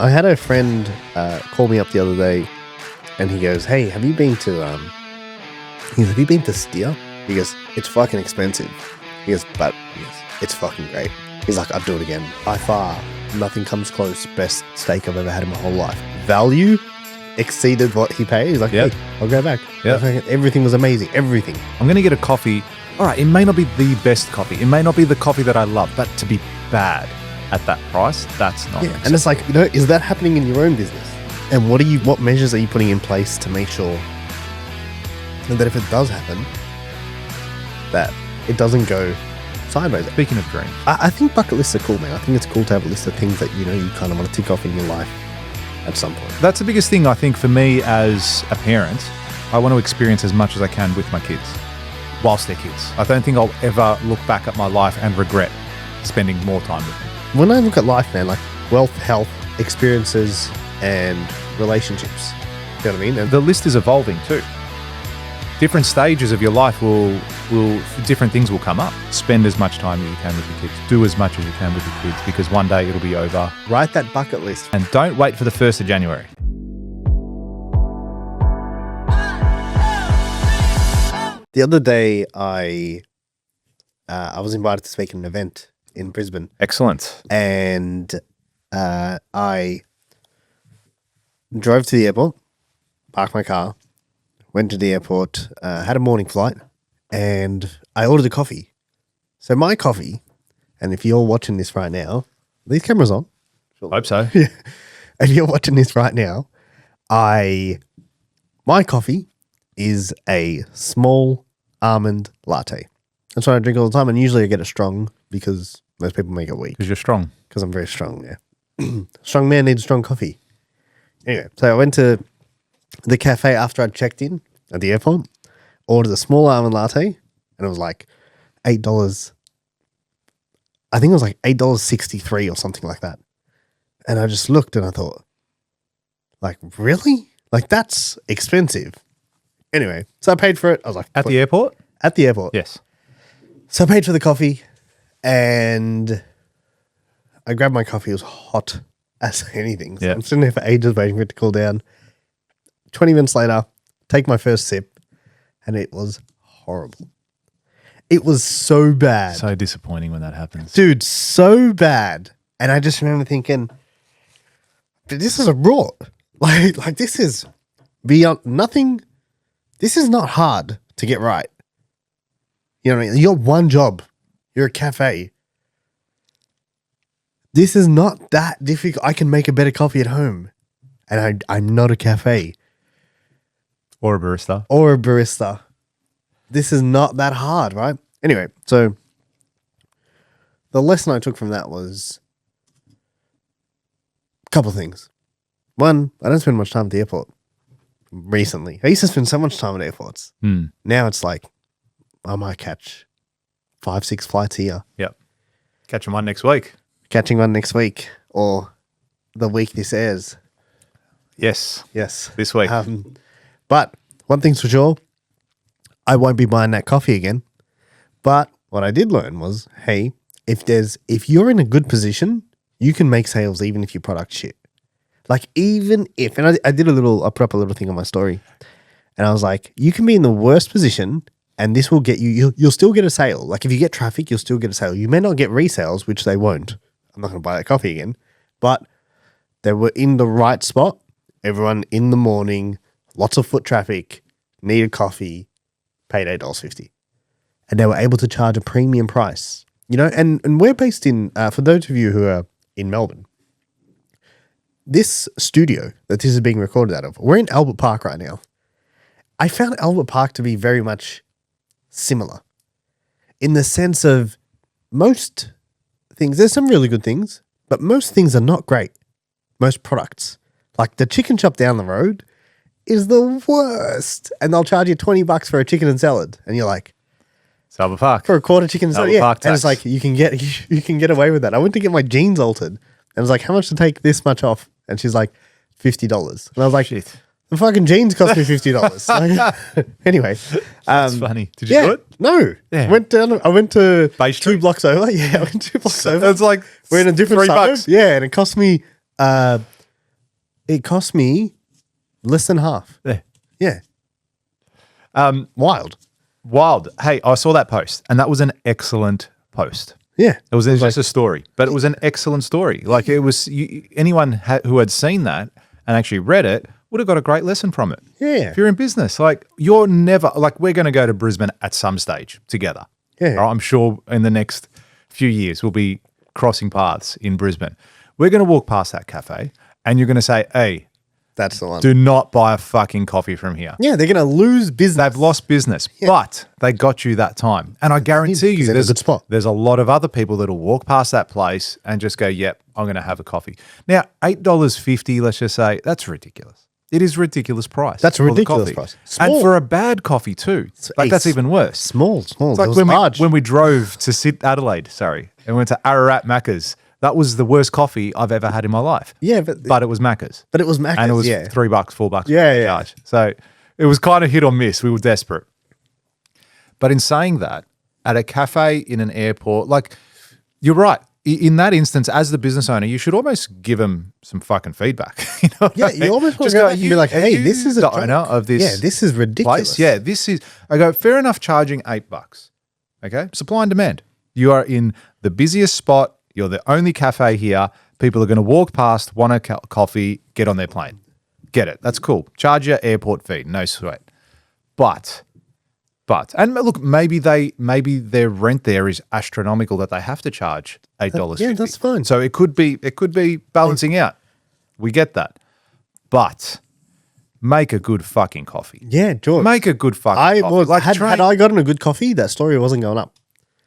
I had a friend call me up the other day, and he goes, "Hey, have you been to have you been to Steer?" He goes, "It's fucking expensive." He goes, "But it's fucking great." He's like, "I'd do it again. By far, nothing comes close. Best steak I've ever had in my whole life. Value exceeded what he paid." He's like, "Hey, I'll go back." Everything was amazing. Everything. I'm going to get a coffee. All right, it may not be the best coffee. It may not be the coffee that I love, but to be bad at that price, that's not. Yeah, and it's like, is that happening in your own business? And what measures are you putting in place to make sure that if it does happen, that it doesn't go sideways? Speaking of dreams, I think bucket lists are cool, man. I think it's cool to have a list of things that you kind of want to tick off in your life at some point. that's the biggest thing I think for me as a parent. I want to experience as much as I can with my kids whilst they're kids. I don't think I'll ever look back at my life and regret spending more time with them. When I look at life, man, like wealth, health, experiences, and relationships, you know what I mean? And The list is evolving too. Different stages of your life different things will come up. Spend as much time as you can with your kids. Do as much as you can with your kids, because one day it'll be over. write that bucket list. And don't wait for the 1st of January. The other day, I was invited to speak at an event in Brisbane, Excellent. and I drove to the airport, parked my car, went to the airport, had a morning flight, and I ordered a coffee. So my coffee, and if you're watching this right now, are these cameras on? Hope so. Yeah. If you're watching this right now, my coffee is a small almond latte. That's what I drink all the time, and usually I get it strong because most people make it weak. Because you're strong. Because I'm very strong, yeah. Strong man needs strong coffee. Anyway, so I went to the cafe after I'd checked in at the airport, ordered a small almond latte, and it was like $8. I think it was like $8.63 or something like that. And I just looked and I thought, like, really? Like, that's expensive. Anyway, so I paid for it. I was like, At the airport? At the airport. Yes. So I paid for the coffee and I grabbed my coffee. It was hot as anything. So I'm sitting there for ages waiting for it to cool down. 20 minutes later, take my first sip and it was horrible. It was so bad. So disappointing when that happens. Dude, so bad. And I just remember thinking, this is a rot. Like this is beyond nothing. This is not hard to get right. You know what I mean? You got one job. You're a cafe. This is not that difficult. I can make a better coffee at home. And I'm not a cafe. Or a barista. Or a barista. This is not that hard, right? Anyway, so the lesson I took from that was a couple of things. One, I don't spend much time at the airport recently. I used to spend so much time at airports. Now it's like I might catch 5-6 flights here. Yep. Catching one next week. Catching one next week or the week this airs. Yes. Yes. This week. But one thing's for sure, I won't be buying that coffee again. But what I did learn was, hey, if you're in a good position, you can make sales even if your product's shit. Like even if, and I put up a little thing on my story, and I was like, you can be in the worst position and this will get you'll still get a sale. Like if you get traffic, you'll still get a sale. You may not get resales, which they won't. I'm not going to buy that coffee again. But they were in the right spot. Everyone in the morning, lots of foot traffic, needed coffee, paid $8.50. And they were able to charge a premium price. You know, and we're based in, for those of you who are in Melbourne, this studio that this is being recorded out of, we're in Albert Park right now. I found Albert Park to be very much similar in the sense of most things. There's some really good things, but most things are not great. Most products, like the chicken shop down the road, is the worst. And they'll charge you $20 for a chicken and salad. And you're like, it's Albert Park. For a quarter chicken and salad. Albert Park and it's like, you can get away with that. I went to get my jeans altered. And I was like, how much to take this much off? And she's like, $50. And I was like, shit. The fucking jeans cost me $50. Anyway. That's funny. Did you do it? No. Yeah. I went to Bay Street? 2 blocks over. Yeah, I went 2 blocks over. It's like we're in a different $3. suburb. Yeah, and it cost me It cost me less than half. Yeah. Yeah. Wild. Wild. Hey, I saw that post, and that was an excellent post. Yeah. It was just a story, but it was an excellent story. Like it was, anyone who had seen that and actually read it would have got a great lesson from it. Yeah. If you're in business, like you're never, like we're going to go to Brisbane at some stage together. Yeah. All right? I'm sure in the next few years we'll be crossing paths in Brisbane. We're going to walk past that cafe and you're going to say, hey, That's the one. do not buy a fucking coffee from here. Yeah, they're going to lose business. They've lost business, but they got you that time. And I guarantee you they're in a good spot. there's a lot of other people that'll walk past that place and just go, yep, I'm going to have a coffee. Now, $8.50, let's just say, that's ridiculous. It is ridiculous price. That's a for the ridiculous coffee. price. And Small. for a bad coffee too. Like that's even worse. Small. It's It like was when large. we drove to Adelaide, and went to Ararat Macca's. That was the worst coffee I've ever had in my life. Yeah, but it was Macca's. it was Macca's, And it was yeah. $3, $4 Yeah, yeah. charge. So it was kind of hit or miss. We were desperate. But in saying that, at a cafe in an airport, like you're right. In that instance, as the business owner, you should almost give them some fucking feedback. You know what Yeah, I mean? you almost want Just to go and be like, hey, you this is the a joke. owner of this. Yeah, this is ridiculous. Place. Yeah, this is. I go, fair enough charging $8. Okay. Supply and demand. You are in the busiest spot. You're the only cafe here. People are going to walk past, want a coffee, get on their plane. Get it. That's cool. Charge your airport fee. No sweat. But, and look, maybe their rent there is astronomical that they have to charge $8. Yeah, that's fine. So it could be balancing out. We get that. But make a good fucking coffee. Yeah, George. Make a good fucking coffee. Had I gotten a good coffee, that story wasn't going up.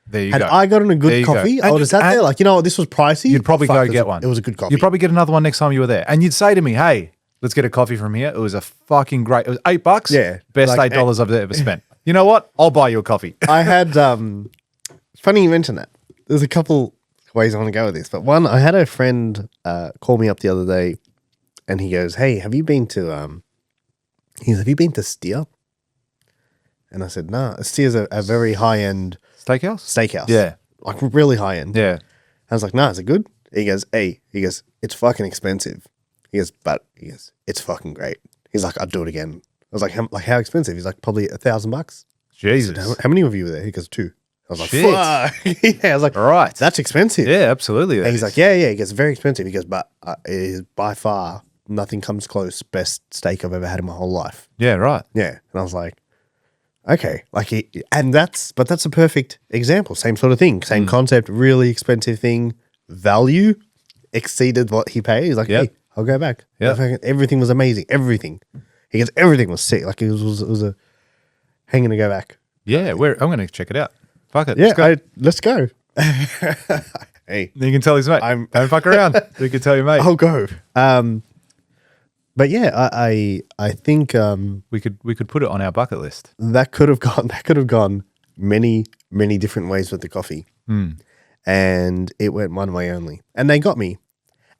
There you Had go. I gotten a There good you go. coffee, I And would have sat there like, you know what, this was pricey. You'd probably Fuck, go it was get a- one. It was a good coffee. You'd probably get another one next time you were there. And you'd say to me, hey, let's get a coffee from here. It was a fucking great, it was $8. Yeah. Best Like, $8 I've ever spent. You know what? I'll buy you a coffee. I had, funny you mention that. There's a couple ways I want to go with this, but one, I had a friend call me up the other day and he goes, hey, have you been to Steer? And I said, nah, Steer's a very high-end Steakhouse? steakhouse. Yeah. Like really high-end. Yeah. I was like, nah, is it good? He goes, it's fucking expensive. He goes, it's fucking great. He's like, I'd do it again. I was like, how expensive? He's like, probably $1,000. Jesus. How many of you were there? He goes, 2. I was like, Shit. fuck. Yeah, I was like, All right. that's expensive. Yeah, absolutely. And he's like, yeah. He goes, very expensive. He goes, but it is by far, nothing comes close. Best steak I've ever had in my whole life. yeah, right. Yeah. And I was like, okay. That's a perfect example. Same sort of thing. Same concept, really expensive thing. Value exceeded what he paid. He's like, Yep. hey, I'll go back. Yep. Everything was amazing. Everything. He goes, everything was sick. Like it was a hanging to go back. Yeah, I'm going to check it out. Fuck it. Yeah, Let's go. let's go. Hey, You can tell his mate. Don't fuck around. You can tell your mate. I'll go. But yeah, I think We could put it on our bucket list. that could have gone many different ways with the coffee, and it went one way only, and they got me.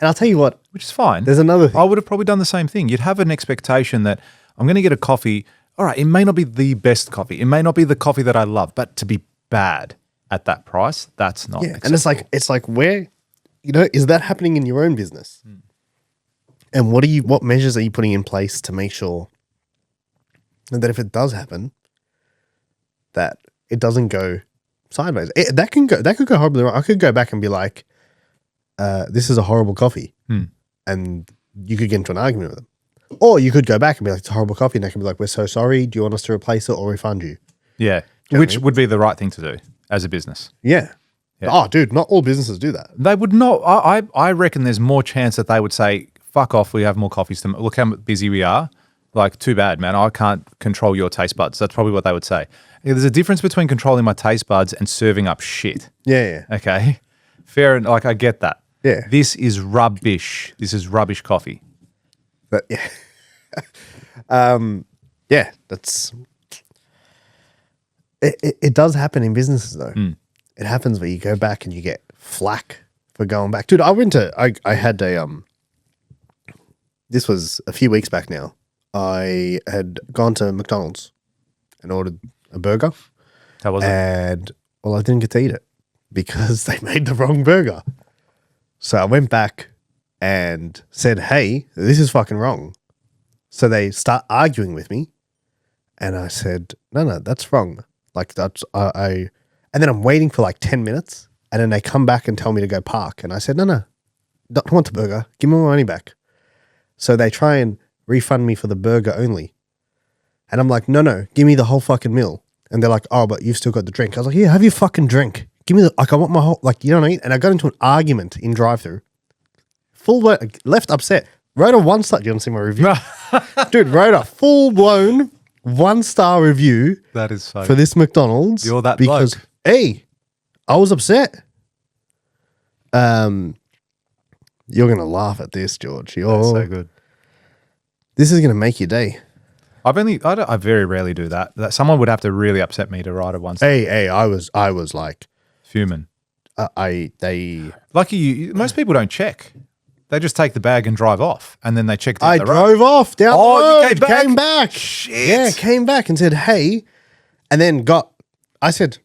And I'll tell you what, Which is fine. there's another thing. I would have probably done the same thing. You'd have an expectation that I'm going to get a coffee. All right, it may not be the best coffee. It may not be the coffee that I love, but to be bad at that price, that's not Yeah, acceptable. and it's like where, is that happening in your own business? And what measures are you putting in place to make sure that if it does happen, that it doesn't go sideways? That could go horribly wrong. I could go back and be like, this is a horrible coffee, and you could get into an argument with them. Or you could go back and be like, it's a horrible coffee, and they can be like, we're so sorry. Do you want us to replace it or refund you? Yeah, which would be the right thing to do as a business. Yeah. Oh, dude, not all businesses do that. They would not. I reckon there's more chance that they would say, fuck off, we have more coffees to look how busy we are. Like, too bad, man. I can't control your taste buds. That's probably what they would say. There's a difference between controlling my taste buds and serving up shit. Yeah. Okay? Fair, and like, I get that. Yeah. This is rubbish. This is rubbish coffee. But yeah. Yeah, that's it does happen in businesses though. It happens where you go back and you get flack for going back. Dude, I had a this was a few weeks back now. I had gone to McDonald's and ordered a burger. How was it? And I didn't get to eat it because they made the wrong burger. So I went back and said, hey, this is fucking wrong. So they start arguing with me. And I said, no, that's wrong. Like that's, and then I'm waiting for like 10 minutes and then they come back and tell me to go park. And I said, no, don't want the burger. Give me my money back. So they try and refund me for the burger only. And I'm like, no, give me the whole fucking meal. And they're like, oh, but you've still got the drink. I was like, yeah, have your fucking drink. Give me I want my whole, like, you know what I mean? And I got into an argument in drive-through. Left upset. Wrote a 1-star. Do you want to see my review? Dude, wrote a full-blown 1-star review. That is so for this McDonald's. You're that because, bloke. hey, I was upset. You're going to laugh at this, George. That's so good. This is going to make your day. I very rarely do that. Someone would have to really upset me to write a 1-star. Hey, I was like Fuming. Lucky you. Most people don't check. They just take the bag and drive off, and then they check. I drove off down the road. You came back. Shit. Yeah, came back and said, hey, and then I said,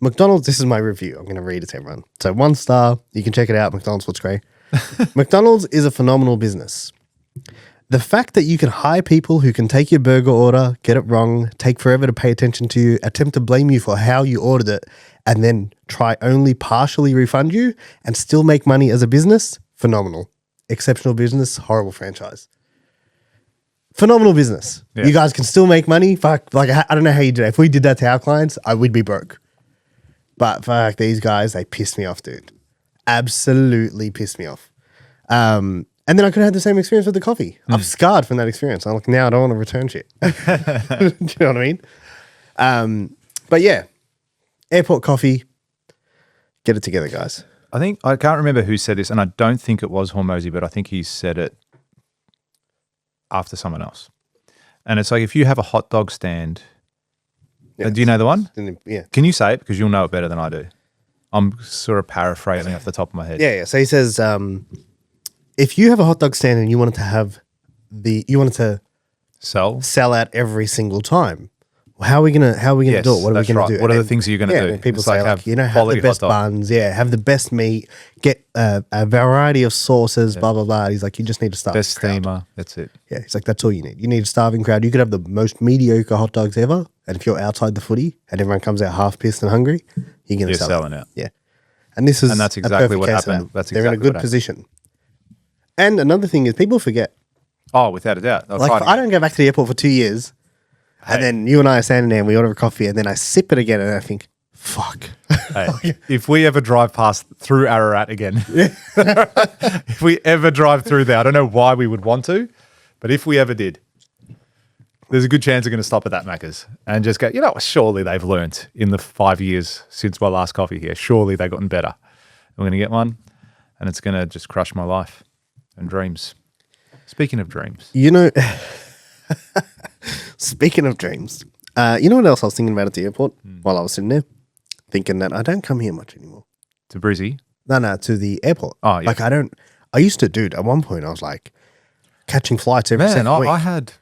McDonald's, this is my review. I'm going to read it to everyone. So 1 star, you can check it out. McDonald's looks great. McDonald's is a phenomenal business. The fact that you can hire people who can take your burger order, get it wrong, take forever to pay attention to you, attempt to blame you for how you ordered it, and then try only partially refund you and still make money as a business, phenomenal. Exceptional business, horrible franchise. Phenomenal business. Yeah. You guys can still make money. Fuck, like I don't know how you do it. If we did that to our clients, I would be broke. But fuck, these guys, they pissed me off, dude. Absolutely pissed me off. And then I could have had the same experience with the coffee. I'm scarred from that experience. I'm like, now I don't want to return shit. Do you know what I mean? But yeah, airport coffee. Get it together, guys. I can't remember who said this, and I don't think it was Hormozy, but I think he said it after someone else. And it's like, if you have a hot dog stand, do you know the one? Yeah. Can you say it? Because you'll know it better than I do. I'm sort of paraphrasing off the top of my head. Yeah. So he says, if you have a hot dog stand and you wanted to sell out every single time, how are we gonna do it? What are we gonna do? What are the things you're gonna do? People say like, have the best buns, have the best meat, get a variety of sauces, blah blah blah. He's like, you just need to starve best the crowd. steamer. That's it. Yeah, he's like, that's all you need. You need a starving crowd. You could have the most mediocre hot dogs ever, and if you're outside the footy and everyone comes out half pissed and hungry, you're selling out. Yeah, and that's exactly what happened. They're in a good position. And another thing is, people forget. Oh, without a doubt. Like, I don't go back to the airport for 2 years. And then you and I are standing there and we order a coffee and then I sip it again and I think, fuck. Hey, if we ever drive past through Ararat again, if we ever drive through there, I don't know why we would want to, but if we ever did, there's a good chance we're going to stop at that Macca's and just go, surely they've learnt in the 5 years since my last coffee here. Surely they've gotten better. I'm going to get one and it's going to just crush my life and dreams. Speaking of dreams. Speaking of dreams, you know what else I was thinking about at the airport while I was sitting there? Thinking that I don't come here much anymore. To Brizzy? No, to the airport. Oh, yeah. Like I used to, dude, at one point I was like catching flights every second week. I had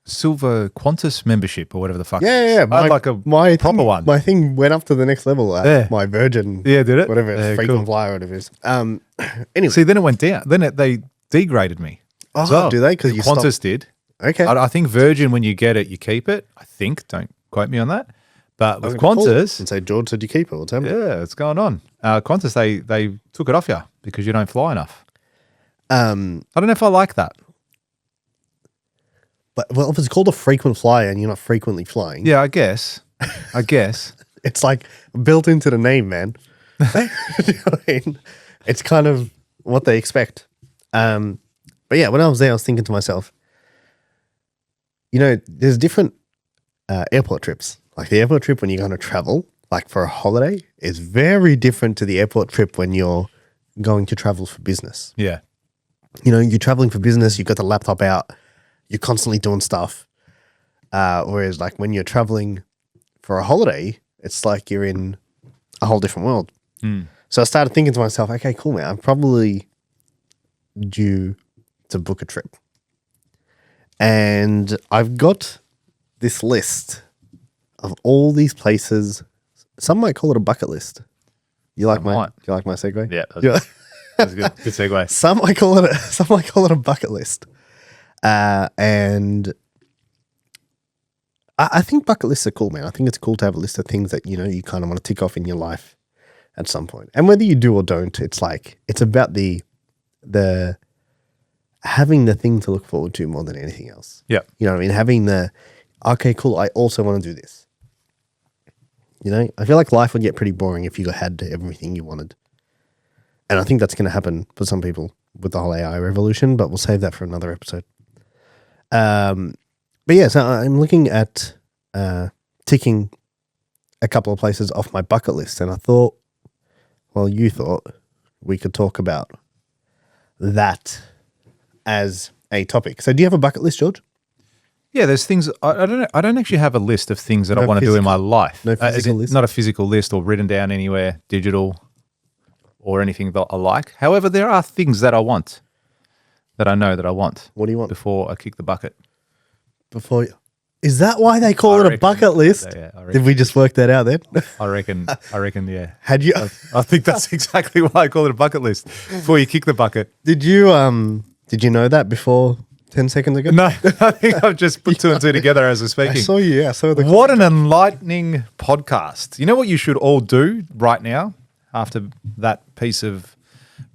silver Qantas membership or whatever the fuck. Yeah. I had like a proper one. My thing went up to the next level at my Virgin. Yeah, did it? Whatever, it's frequent flyer or whatever it is. Anyway. See, then it went down. Then they degraded me. Oh, do they? Because you Qantas stopped. did. Okay. I think Virgin, when you get it, you keep it. I think. Don't quote me on that. But with Qantas, and say, George, said you keep it. What's happening? Yeah, it's going on. Qantas, they took it off you because you don't fly enough. I don't know if I like that. But if it's called a frequent flyer and you're not frequently flying, yeah, I guess it's like built into the name, man. You know what I mean? It's kind of what they expect. But yeah, when I was there, I was thinking to myself, there's different airport trips. Like the airport trip when you're going to travel, like for a holiday, is very different to the airport trip when you're going to travel for business. Yeah. You're traveling for business, you've got the laptop out, you're constantly doing stuff. Whereas like when you're traveling for a holiday, it's like you're in a whole different world. So I started thinking to myself, okay, cool, man. I'm probably due to book a trip. And I've got this list of all these places. Some might call it a bucket list. Do you like my segue? Yeah. That's good. Good segue. Some I call it a bucket list. And I think bucket lists are cool, man. I think it's cool to have a list of things that, you kind of want to tick off in your life at some point. And whether you do or don't, it's about the having the thing to look forward to more than anything else. Yeah. You know what I mean? Having okay, cool, I also want to do this. I feel like life would get pretty boring if you had everything you wanted. And I think that's going to happen for some people with the whole AI revolution, but we'll save that for another episode. But yeah, so I'm looking at ticking a couple of places off my bucket list, and I thought, you thought we could talk about that as a topic. So do you have a bucket list, George? Yeah, there's things I don't actually have a list of things that I want to do in my life. No physical list? Not a physical list or written down anywhere, digital or anything that I like. However, there are things that I want, that I know that I want. What do you want? Before I kick the bucket. Is that why they call it a bucket list? Yeah, I reckon. Did we just work that out then? I reckon, yeah. Had you? I think that's exactly why I call it a bucket list. Before you kick the bucket. Did you know that before 10 seconds ago? No, I think I've just put two and two together as we're speaking. I saw you, yeah. What an enlightening podcast. You know what you should all do right now after that piece of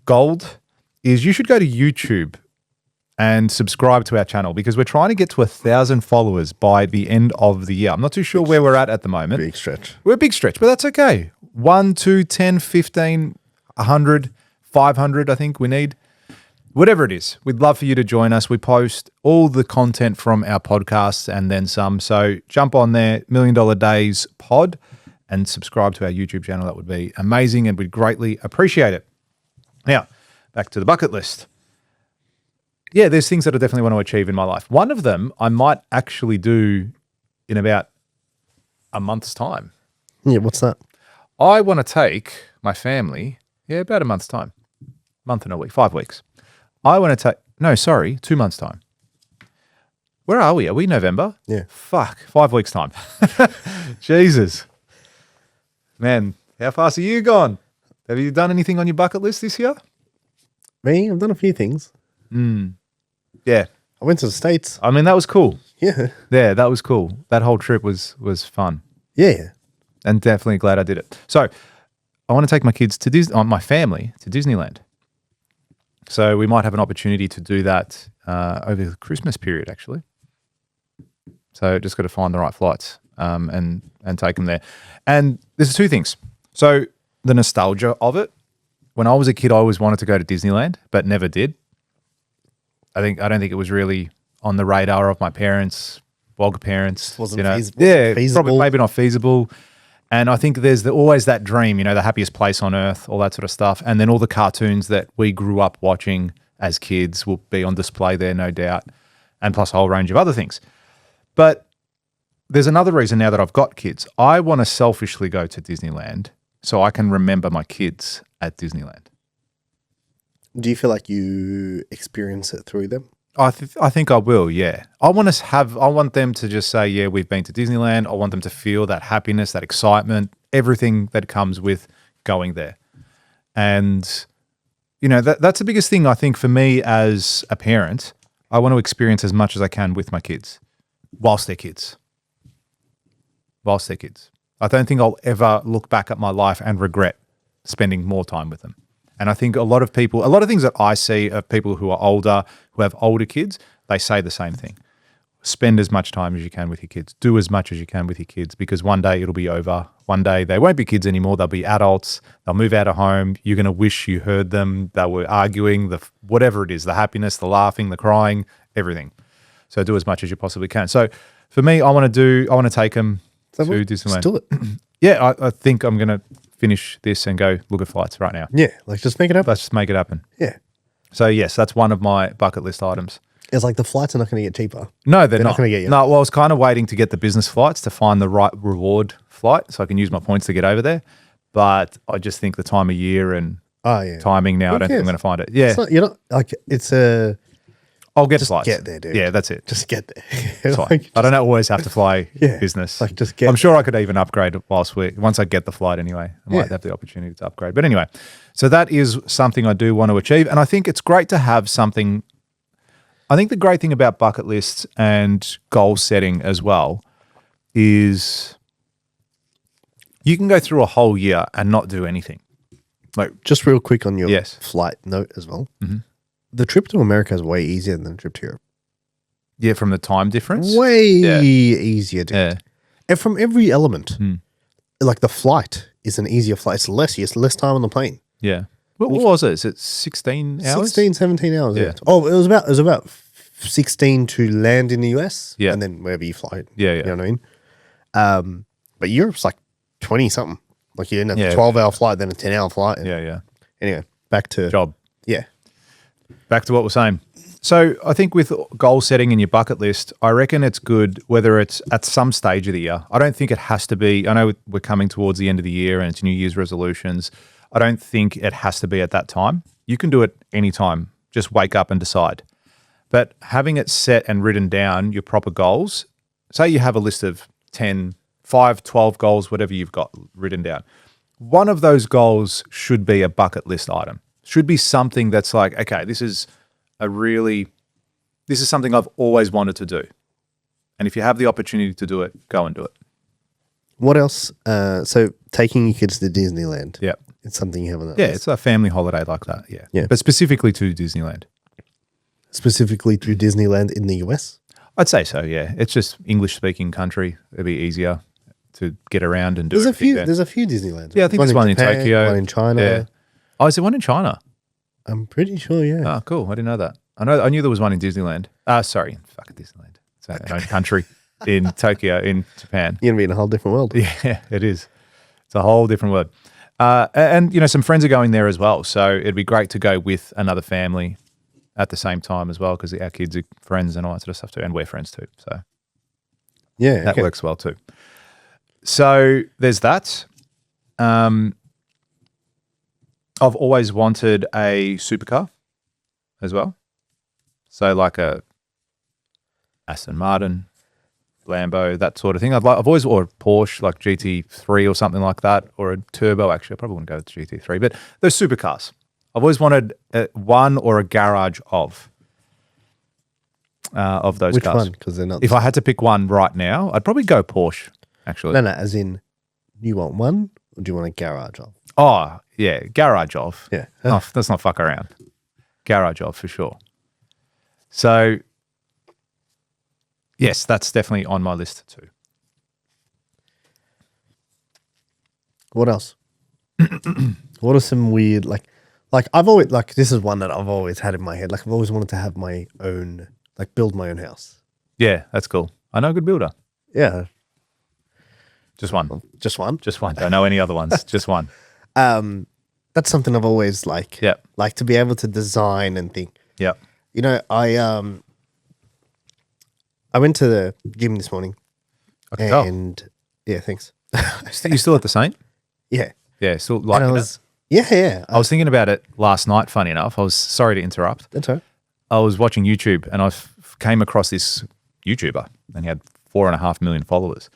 gold is you should go to YouTube and subscribe to our channel because we're trying to get to 1,000 followers by the end of the year. I'm not too sure where we're at the moment. Big stretch. We're a big stretch, but that's okay. 1, 2, 10, 15, 100, 500, I think we need. Whatever it is, we'd love for you to join us. We post all the content from our podcasts and then some. So jump on there, $1 Million Days Pod, and subscribe to our YouTube channel. That would be amazing and we'd greatly appreciate it. Now, back to the bucket list. Yeah, there's things that I definitely want to achieve in my life. One of them I might actually do in about a month's time. Yeah, what's that? I want to take my family, about a month's time. Month and a week, 5 weeks. I want to take, 2 months' time. Where are we? Are we November? Yeah. Fuck, 5 weeks' time. Jesus. Man, how fast are you gone? Have you done anything on your bucket list this year? Me? I've done a few things. Yeah. I went to the States. I mean, that was cool. Yeah. Yeah, that was cool. That whole trip was fun. Yeah. And definitely glad I did it. So I want to take my kids to my family to Disneyland. So we might have an opportunity to do that over the Christmas period, actually. So just got to find the right flights and take them there. And there's two things. So the nostalgia of it. When I was a kid, I always wanted to go to Disneyland, but never did. I don't think it was really on the radar of my parents, Wog parents. Wasn't feasible. Yeah, feasible. probably maybe not feasible. And I think there's always that dream, the happiest place on earth, all that sort of stuff. And then all the cartoons that we grew up watching as kids will be on display there, no doubt. And plus a whole range of other things. But there's another reason now that I've got kids. I want to selfishly go to Disneyland so I can remember my kids at Disneyland. Do you feel like you experience it through them? I think I will, yeah. I want them to just say, yeah, we've been to Disneyland. I want them to feel that happiness, that excitement, everything that comes with going there. And, that's the biggest thing I think for me as a parent. I want to experience as much as I can with my kids whilst they're kids. I don't think I'll ever look back at my life and regret spending more time with them. And I think a lot of things that I see of people who are older, who have older kids, they say the same thing. Spend as much time as you can with your kids. Do as much as you can with your kids because one day it'll be over. One day they won't be kids anymore. They'll be adults. They'll move out of home. You're going to wish you heard them. They were arguing, whatever it is, the happiness, the laughing, the crying, everything. So do as much as you possibly can. So for me, I want to take them to Disneyland. Let's do it. Yeah, I think I'm going to finish this and go look at flights right now. Yeah, just make it up. Let's just make it happen. Yeah. So yes, that's one of my bucket list items. It's like the flights are not going to get cheaper. No, they're not going to get you. No, well, I was kind of waiting to get the business flights to find the right reward flight so I can use my points to get over there. But I just think the time of year and timing now, I don't think I'm going to find it. Yeah. It's not, you're not like it's a. I'll get Just flights. get there, dude. Yeah, that's it. Just get there. It's fine. Like, I don't always have to fly Yeah, business. like, just get I'm sure I could even upgrade once I get the flight anyway. I might Yeah. have the opportunity to upgrade. But anyway, so that is something I do want to achieve. And I think it's great to have something. I think the great thing about bucket lists and goal setting as well is you can go through a whole year and not do anything. Like, just real quick on your Yes. flight note as well. Mhm. The trip to America is way easier than the trip to Europe. yeah, from the time difference. Way Yeah. easier, dude. Yeah. And from every element, Hmm. like the flight is an easier flight. It's less time on the plane. Yeah. What was it? Is it 16 hours? 16, 17 hours. Yeah. Yeah. Oh, it was about 16 to land in the US. Yeah. And then wherever you fly. Yeah, yeah. You know what I mean? But Europe's like 20 something. Like you're in a Yeah. 12-hour flight, then a 10-hour flight. Yeah, yeah. Anyway, back to Job. Yeah. Back to what we're saying. So I think with goal setting in your bucket list, I reckon it's good whether it's at some stage of the year. I don't think it has to be. I know we're coming towards the end of the year and it's New Year's resolutions. I don't think it has to be at that time. You can do it anytime. Just wake up and decide. But having it set and written down, your proper goals, say you have a list of 10, 5, 12 goals, whatever you've got written down. One of those goals should be a bucket list item. Should be something that's like, okay, this is something I've always wanted to do. And if you have the opportunity to do it, go and do it. What else? So taking your kids to Disneyland. Yeah. It's something you have on that Yeah, list. it's a family holiday like that. Yeah. Yeah. But specifically to Disneyland. Specifically to Disneyland in the US. I'd say so, yeah. It's just English-speaking country. It'd be easier to get around and do There's a everything few. there. There's a few Disneylands. Yeah, I think there's one in Japan, Tokyo. one in China. Yeah. Oh, is there one in China? I'm pretty sure. Yeah. Oh, cool. I didn't know that. I knew there was one in Disneyland. Sorry, fucking Disneyland. It's our own country in Tokyo, in Japan. You're gonna be in a whole different world. Yeah, it is. It's a whole different world. And, some friends are going there as well. So it'd be great to go with another family at the same time as well because our kids are friends and all that sort of stuff too. And we're friends too. So Yeah. that works well too. So there's that. I've always wanted a supercar as well. So like a Aston Martin, Lambo, that sort of thing. Or a Porsche, like GT3 or something like that, or a turbo. Actually, I probably wouldn't go with GT3, but those supercars. I've always wanted one or a garage of those Which cars. one? Because they're not. If I had to pick one right now, I'd probably go Porsche. Actually, no, as in, you want one, or do you want a garage of? oh yeah, garage of. Yeah. Oh, let's not fuck around. Garage of for sure. So, yes, that's definitely on my list too. What else? What are some weird like I've always this is one that I've always had in my head. Like I've always wanted to have my own build my own house. Yeah, that's cool. I know a good builder. Yeah. Just one. Just one. Just one. Don't know any other ones. Just one. That's something I've always Yep. like to be able to design and think. Yep. You know, I went to the gym this morning I can tell. and yeah, thanks. You still at the Saint? Yeah. Yeah, still And liking I it? was yeah. I was thinking about it last night, funny enough. I was sorry to interrupt. That's all right. I was watching YouTube and I came across this YouTuber and he had 4.5 million followers.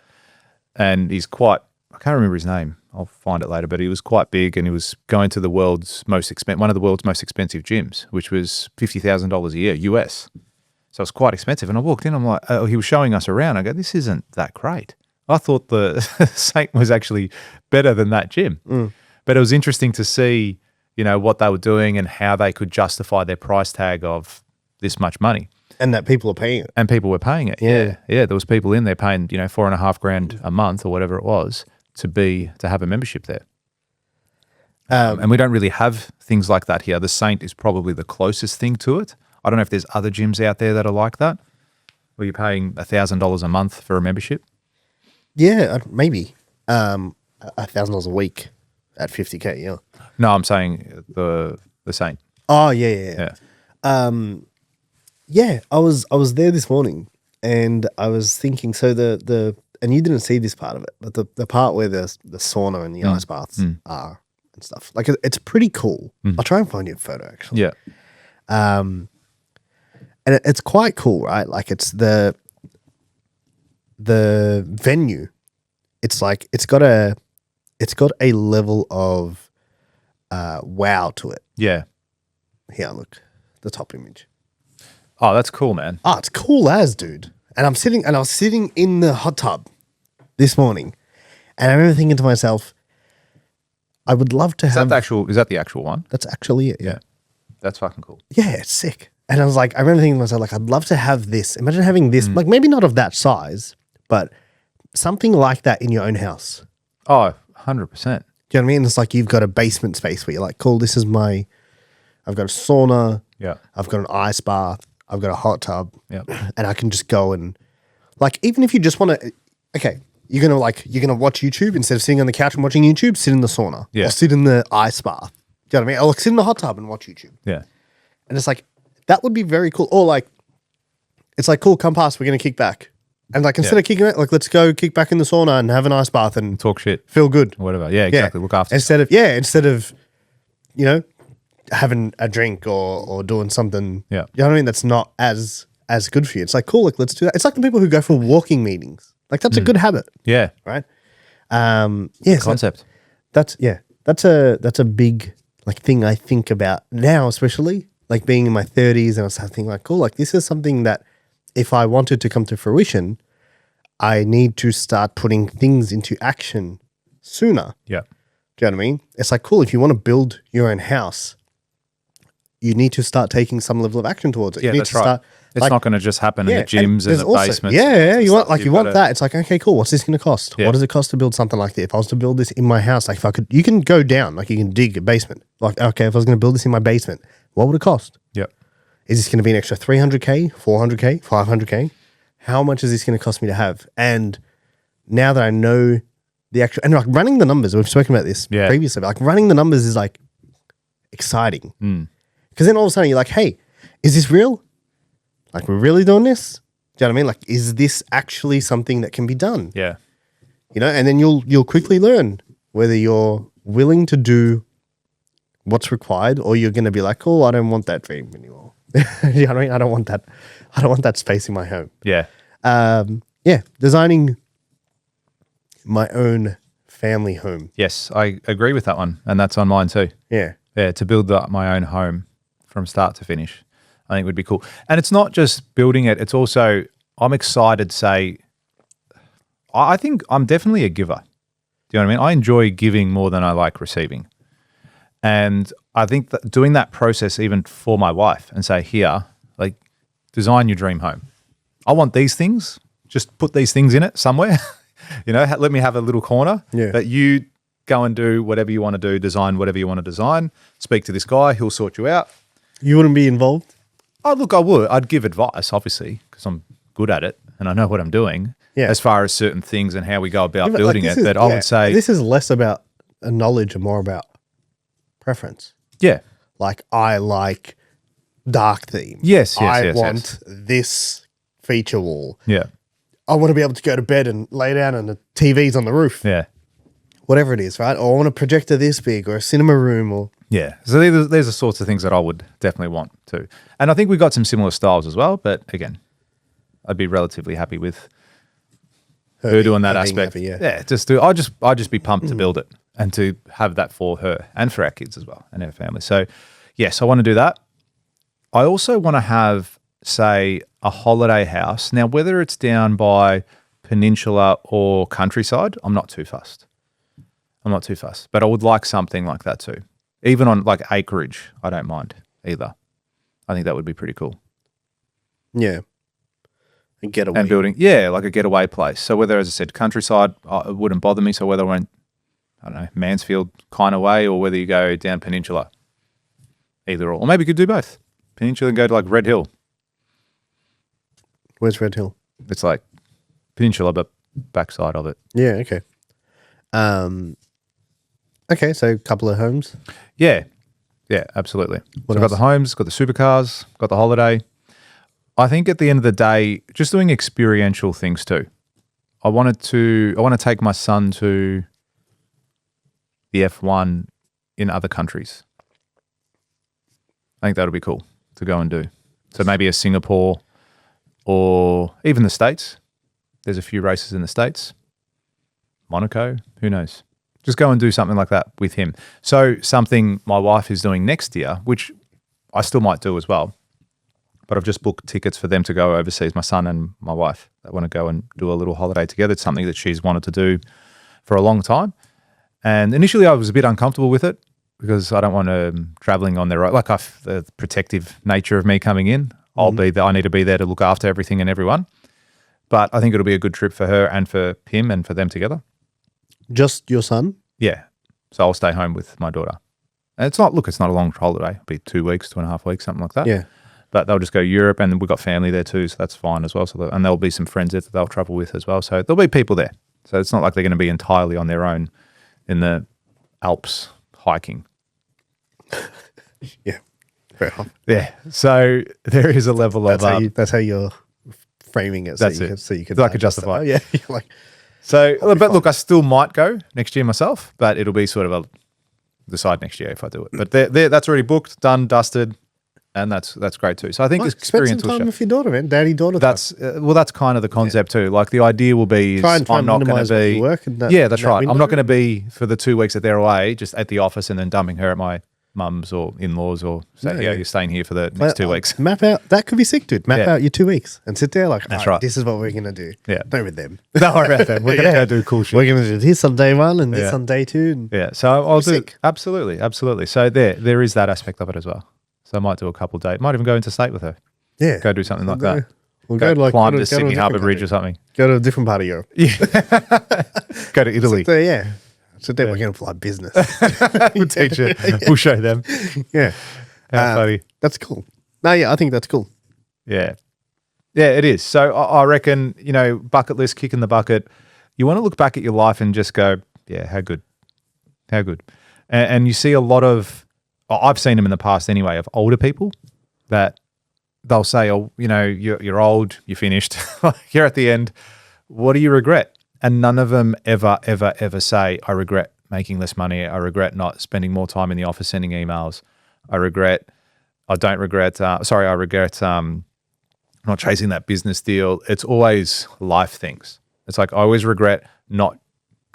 And he's quite, I can't remember his name. I'll find it later, but he was quite big and he was going to one of the world's most expensive gyms, which was $50,000 a year, US. So it's quite expensive. And I walked in, I'm like, he was showing us around. I go, this isn't that great. I thought the Saint was actually better than that gym. But it was interesting to see, what they were doing and how they could justify their price tag of this much money. And that people are paying it. And people were paying it. Yeah. Yeah. There was people in there paying, $4,500 a month or whatever it was to have a membership there. And we don't really have things like that here. The Saint is probably the closest thing to it. I don't know if there's other gyms out there that are like that, where you're paying $1,000 a month for a membership. Yeah, maybe. $1,000 a week at 50K, yeah. No, I'm saying the Saint. Oh, yeah. Yeah, I was there this morning and I was thinking, so and you didn't see this part of it, but the part where the sauna and the ice baths are and stuff. It's pretty cool. I'll try and find you a photo actually. Yeah. and it's quite cool, right? Like it's the venue. It's like it's got a level of wow to it. Yeah. Here, look, the top image. Oh, that's cool, man. Oh, it's cool as, dude. And I was sitting in the hot tub this morning, and I remember thinking to myself, I would love to Is have. that the actual one? That's actually it. Yeah. That's fucking cool. Yeah, it's sick. And I was like, I remember thinking to myself, like, I'd love to have this. Imagine having this, like maybe not of that size, but something like that in your own house. Oh, 100%. Do you know what I mean? It's like you've got a basement space where you're like, cool, I've got a sauna. Yeah. I've got an ice bath. I've got a hot tub. Yeah. And I can just go and, like, even if you just want to, okay, you're going to watch YouTube instead of sitting on the couch and watching YouTube, sit in the sauna. Yeah. Or sit in the ice bath. Do you know what I mean? Or like, sit in the hot tub and watch YouTube. Yeah. And it's like, that would be very cool. Or like, it's like, cool, come past, we're going to kick back. And like, instead of kicking it, like, let's go kick back in the sauna and have an ice bath and Talk shit. feel good. Or whatever. Yeah, exactly. Look after instead of, you know, having a drink or doing something, Yeah. you know what I mean? That's not as good for you. It's like, cool, like, let's do that. It's like the people who go for walking meetings. Like, that's a good habit, Yeah. right? Yeah. Concept. That's a big like thing I think about now, especially like being in my 30s, and I was thinking like, cool, like this is something that if I wanted to come to fruition, I need to start putting things into action sooner. Yeah. Do you know what I mean? It's like, cool, if you want to build your own house, you need to start taking some level of action towards it. Yeah, you need that's to right. start, It's like, not going to just happen in the and gyms and there's the also- basements. Yeah, you want You've want gotta- that. It's like, okay, cool. What's this going to cost? Yeah. What does it cost to build something like this? If I was to build this in my house, like if I could, you can go down, like you can dig a basement. Like, okay, if I was going to build this in my basement, what would it cost? Yep. Is this going to be an extra 300K, 400K, 500K? How much is this going to cost me to have? And now that I know the actual, and like running the numbers, we've spoken about this previously, but like running the numbers is like exciting. Because then all of a sudden you're like, hey, is this real? Like, we're really doing this? Do you know what I mean? Like, is this actually something that can be done? Yeah. You know, and then you'll quickly learn whether you're willing to do what's required or you're going to be like, oh, I don't want that dream anymore. You know what I mean? I don't want that. I don't want that space in my home. Yeah. Designing my own family home. Yes, I agree with that one. And that's on mine too. Yeah. Yeah, to build my own home from start to finish, I think would be cool. And it's not just building it, it's also, I'm excited, say, I think I'm definitely a giver. Do you know what I mean? I enjoy giving more than I like receiving. And I think that doing that process even for my wife and say, here, like, design your dream home. I want these things, just put these things in it somewhere, you know, let me have a little corner that you go and do whatever you want to do, design whatever you want to design, speak to this guy, he'll sort you out. You wouldn't be involved? Oh, look, I would. I'd give advice, obviously, because I'm good at it and I know what I'm doing as far as certain things and how we go about building it. That I would say this is less about a knowledge and more about preference. Yeah. Like, I like dark theme. Yes, I want this feature wall. Yeah. I want to be able to go to bed and lay down and the TV's on the roof. Yeah. Whatever it is, right? Or I want a projector this big or a cinema room or... Yeah. So there's the sorts of things that I would definitely want too. And I think we've got some similar styles as well. But again, I'd be relatively happy with her doing that aspect. Happy, I'll just be pumped to build it and to have that for her and for our kids as well and our family. So yes, I want to do that. I also want to have, say, a holiday house. Now, whether it's down by peninsula or countryside, I'm not too fussed. But I would like something like that too. Even on like acreage, I don't mind either. I think that would be pretty cool. Yeah. And getaway. And building, like a getaway place. So whether, as I said, countryside, it wouldn't bother me. So whether I went, I don't know, Mansfield kind of way or whether you go down peninsula, either or. Or maybe you could do both. Peninsula and go to like Red Hill. Where's Red Hill? It's like peninsula, but backside of it. Yeah, okay. Okay, so a couple of homes. Yeah, absolutely. What So got the homes, got the supercars, got the holiday. I think at the end of the day, just doing experiential things too. I want to take my son to the F1 in other countries. I think that'll be cool to go and do. So maybe a Singapore or even the States. There's a few races in the States. Monaco, who knows? Just go and do something like that with him. So something my wife is doing next year, which I still might do as well, but I've just booked tickets for them to go overseas, my son and my wife. They want to go and do a little holiday together. It's something that she's wanted to do for a long time. And initially I was a bit uncomfortable with it because I don't want to traveling on their own. Like the protective nature of me coming in, I need to be there to look after everything and everyone. But I think it'll be a good trip for her and for him and for them together. Just your son? Yeah. So I'll stay home with my daughter. And it's not a long holiday. It'll be 2 weeks, 2.5 weeks, something like that. Yeah. But they'll just go to Europe, and we've got family there too, so that's fine as well. And there'll be some friends there that they'll travel with as well. So there'll be people there. So it's not like they're going to be entirely on their own in the Alps hiking. Yeah. Fair enough. Yeah. So there is a level That's how you're framing it. That's it. So you can I could justify it. Yeah. You're like, so, but look, I still might go next year myself, but it'll be sort of decide next year if I do it. But that's already booked, done, dusted, and that's great too. So I think this experience spend some will time show. with your daughter, man. Daddy-daughter time. That's kind of the concept too. Like the idea will be Try and I'm not going minimise to what be you work in that- yeah, that's in that right. I'm window. not going to be for the 2 weeks that they're away, just at the office and then dumping her at my mum's or in-laws or say, No, yeah, yeah. you're staying here for the next 2 weeks. Map out. That could be sick, dude. Map Yeah. out your 2 weeks and sit there like, That's "All right. This is what we're going to do. Yeah. Not with them. Don't worry about that. We're going to go do cool shit. We're going to do this on day one and this Yeah. on day two. And Yeah, so I'll do Sick. absolutely. So there is that aspect of it as well. So I might do a couple of days. Might even go into state with her. yeah. Go do something like that. We'll Go climb go the to Sydney a Harbour different Bridge or country. something. Go to a different part of Europe. Yeah. Go to Italy. So yeah. So then we're going to fly business. We'll teach you. We'll show them. yeah. How funny. That's cool. No, yeah, I think that's cool. Yeah. Yeah, it is. So I reckon, bucket list, kick in the bucket. You want to look back at your life and just go, yeah, how good. How good. And you see a lot of, I've seen them in the past anyway, of older people that they'll say, oh, you're old, you're finished, you're at the end. What do you regret? And none of them ever, ever, ever say, I regret making less money. I regret not spending more time in the office sending emails. I regret not chasing that business deal. It's always life things. It's like I always regret not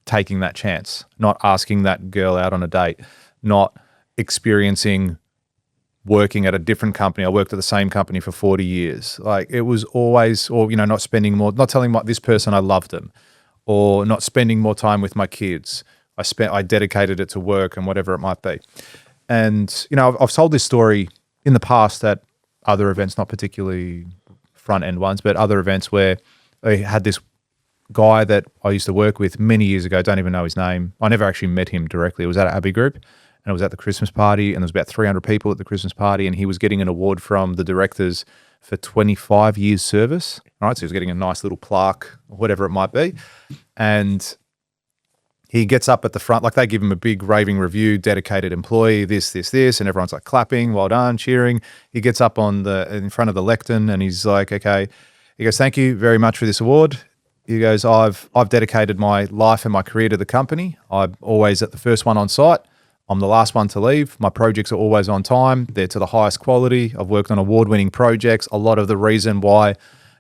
taking that chance, not asking that girl out on a date, not experiencing working at a different company. I worked at the same company for 40 years. Like it was always, or, not spending more, not telling this person I loved them, or not spending more time with my kids. I dedicated it to work and whatever it might be. And, I've told this story in the past at other events, not particularly front end ones, but other events where I had this guy that I used to work with many years ago. Don't even know his name. I never actually met him directly. It was at Abbey Group and it was at the Christmas party and there was about 300 people at the Christmas party and he was getting an award from the directors for 25 years service. All right. So he was getting a nice little plaque or whatever it might be. And he gets up at the front, like they give him a big raving review, dedicated employee, this, and everyone's like clapping, well done, cheering. He gets up in front of the lectern and he's like, okay. He goes, thank you very much for this award. He goes, I've dedicated my life and my career to the company. I'm always at the first one on site. I'm the last one to leave. My projects are always on time. They're to the highest quality. I've worked on award-winning projects. A lot of the reason why,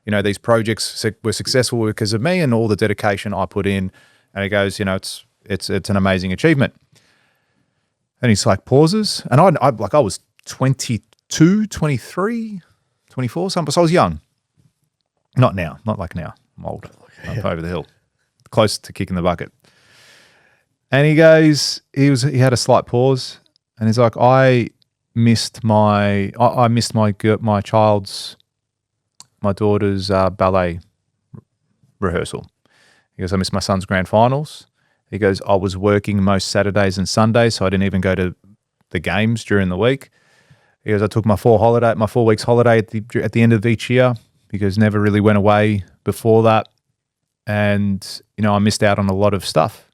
these projects were successful were because of me and all the dedication I put in. And he goes, it's an amazing achievement. And he's like pauses. And I was 22, 23, 24, something. So I was young. Not now, not like now. I'm old. I'm over the hill, close to kicking the bucket. And he goes, he had a slight pause, and he's like, I missed my daughter's ballet rehearsal. He goes, I missed my son's grand finals. He goes, I was working most Saturdays and Sundays, so I didn't even go to the games during the week. He goes, I took my 4 weeks holiday at the end of each year because never really went away before that. And, I missed out on a lot of stuff.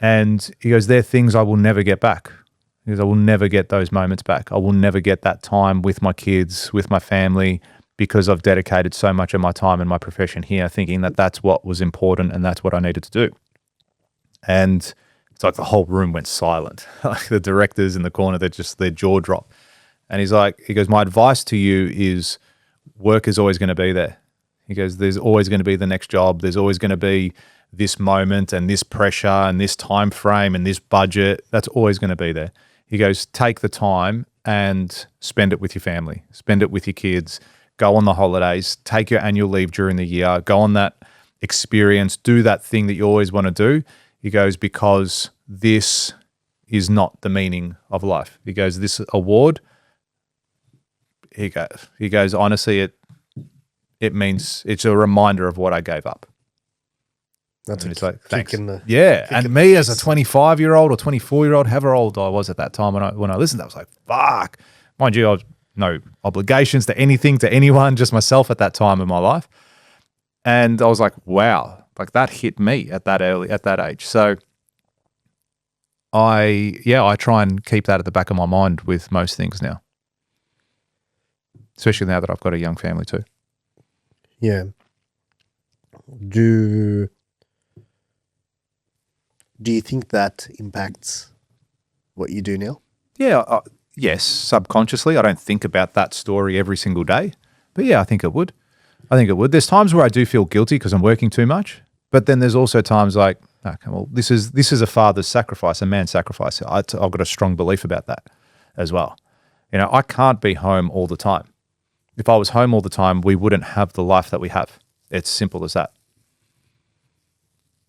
And he goes, they're things I will never get back. He goes, I will never get those moments back. I will never get that time with my kids, with my family, because I've dedicated so much of my time and my profession here thinking that that's what was important and that's what I needed to do. And it's like the whole room went silent. Like the directors in the corner, their jaw dropped. And he goes, my advice to you is work is always going to be there. He goes, there's always going to be the next job. There's always going to be this moment and this pressure and this time frame and this budget. That's always going to be there. He goes, take the time and spend it with your family. Spend it with your kids. Go on the holidays. Take your annual leave during the year. Go on that experience. Do that thing that you always want to do. He goes, because this is not the meaning of life. He goes, this award, he goes, honestly, it means it's a reminder of what I gave up. That's and a it's like, thanks. kick in the Yeah. kick And in me the as a face. 25-year-old or 24-year-old, however old I was at that time when I listened, I was like, fuck. Mind you, I was no obligations to anything, to anyone, just myself at that time in my life. And I was like, wow, like that hit me at that age. So I try and keep that at the back of my mind with most things now, especially now that I've got a young family too. Yeah. Do you think that impacts what you do now? Yeah, yes, subconsciously. I don't think about that story every single day. But yeah, I think it would. There's times where I do feel guilty because I'm working too much. But then there's also times like, okay, well, this is a father's sacrifice, a man's sacrifice. I've got a strong belief about that as well. You know, I can't be home all the time. If I was home all the time, we wouldn't have the life that we have. It's simple as that.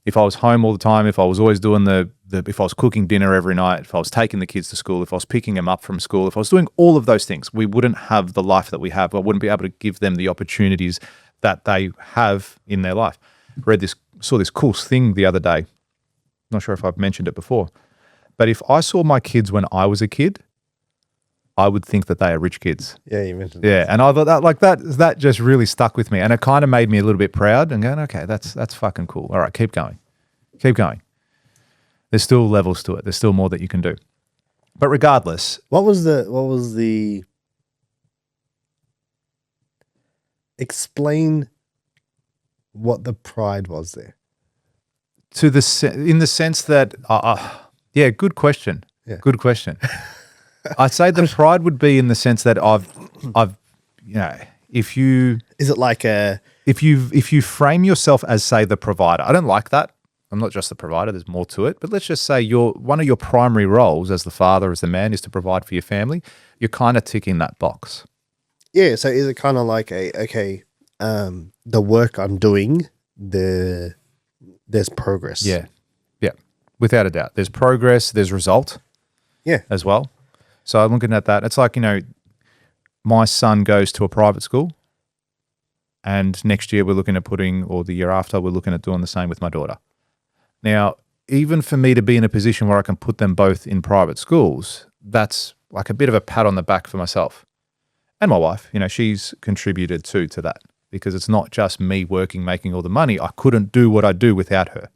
If I was home all the time, if I was always doing if I was cooking dinner every night, if I was taking the kids to school, if I was picking them up from school, if I was doing all of those things, we wouldn't have the life that we have. I wouldn't be able to give them the opportunities that they have in their life. Saw this cool thing the other day. Not sure if I've mentioned it before, but if I saw my kids when I was a kid, I would think that they are rich kids. Yeah, you mentioned Yeah, and I thought that just really stuck with me, and it kind of made me a little bit proud and going, okay, that's fucking cool. All right, keep going. There's still levels to it. There's still more that you can do. But regardless, What was the explain what the pride was there? in the sense that, yeah, good question. Yeah. Good question. I'd say the pride would be in the sense that I've, you know, if you Is it like a if you frame yourself as, say, the provider, I don't like that. I'm not just the provider. There's more to it. But let's just say one of your primary roles as the father, as the man, is to provide for your family. You're kind of ticking that box. yeah? So is it kind of like the work I'm doing, there's progress? Yeah. Yeah. Without a doubt. There's progress. There's result. Yeah. As well. So I'm looking at that. It's like, you know, my son goes to a private school, and next year we're looking at or the year after, we're looking at doing the same with my daughter. Now, even for me to be in a position where I can put them both in private schools, that's like a bit of a pat on the back for myself. And my wife, you know, she's contributed too to that, because it's not just me working, making all the money. I couldn't do what I do without her.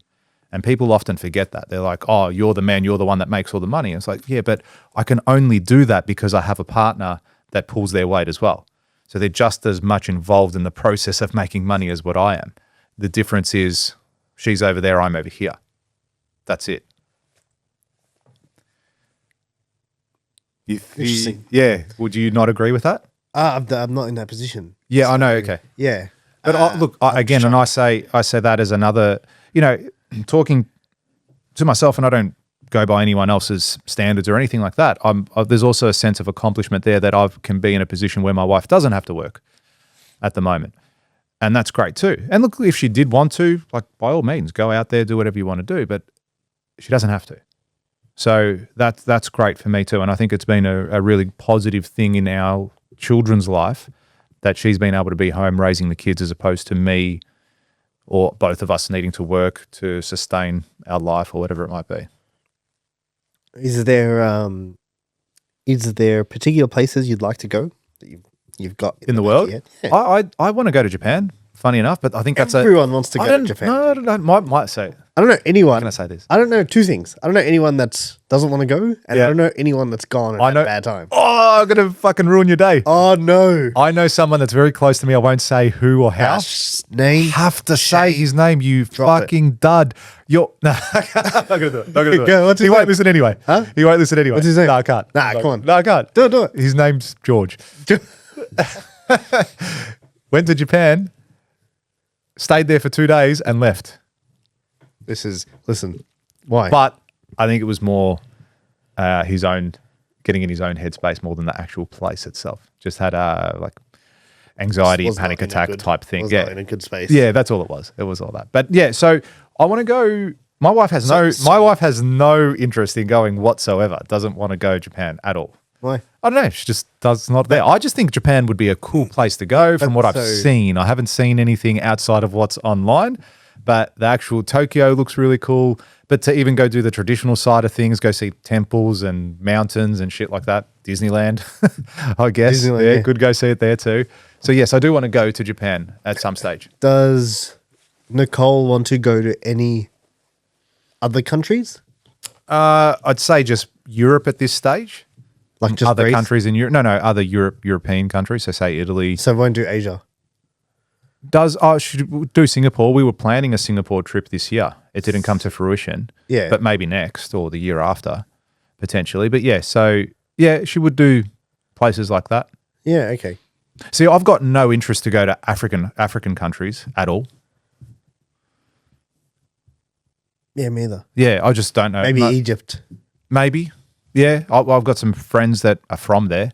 And people often forget that. They're like, oh, you're the man, you're the one that makes all the money. And it's like, yeah, but I can only do that because I have a partner that pulls their weight as well. So they're just as much involved in the process of making money as what I am. The difference is she's over there, I'm over here. That's it. Interesting. Yeah. Would you not agree with that? I'm not in that position. Yeah, I know. Okay. Yeah. But I say that as another, you know, talking to myself, and I don't go by anyone else's standards or anything like that. There's also a sense of accomplishment there that I can be in a position where my wife doesn't have to work at the moment. And that's great too. And look, if she did want to, like, by all means, go out there, do whatever you want to do, but she doesn't have to. So that's great for me too. And I think it's been a really positive thing in our children's life that she's been able to be home raising the kids, as opposed to me or both of us needing to work to sustain our life or whatever it might be. Is there particular places you'd like to go that you've got In the world? yet? Yeah. I want to go to Japan. funny enough. But I think that's Everyone wants to go to Japan. No, I don't know. Might say. I don't know anyone. Can I say this? I don't know two things. I don't know anyone that doesn't want to go, and I don't know anyone that's gone and had a bad time. Oh, I'm gonna fucking ruin your day. Oh no! I know someone that's very close to me. I won't say who or how. Name. Have to say his name. You fucking dud. You're no. I'm not gonna do it. Not gonna do it. Go, what's his He won't name? listen anyway. Huh? He won't listen anyway. What's his name? No, I can't. Nah, come on. No, I can't. Do it. His name's George. Went to Japan, stayed there for 2 days, and left. Listen. Why? But I think it was more his own, getting in his own headspace more than the actual place itself. Just had like anxiety, Was panic not in a attack good- type thing. was Yeah, not in a good space. yeah, that's all it was. It was all that. But yeah, so I want to go. My wife has no interest in going whatsoever. Doesn't want to go to Japan at all. Why? I don't know. She just does not there. I just think Japan would be a cool place to go from what I've so- seen. I haven't seen anything outside of what's online, but the actual Tokyo looks really cool. But to even go do the traditional side of things, go see temples and mountains and shit like that, Disneyland, I guess. Disneyland, yeah. Could go see it there too. So yes, I do want to go to Japan at some stage. Does Nicole want to go to any other countries? I'd say just Europe at this stage. Like just Other Greece? countries in Europe. No, other European countries. So say Italy. So won't do Asia. Should do Singapore. We were planning a Singapore trip this year. It didn't come to fruition. Yeah. But maybe next or the year after, potentially. But yeah, so yeah, she would do places like that. Yeah. Okay. See, I've got no interest to go to African countries at all. Yeah, me either. Yeah, I just don't know. Maybe Egypt. Maybe. Yeah, I've got some friends that are from there,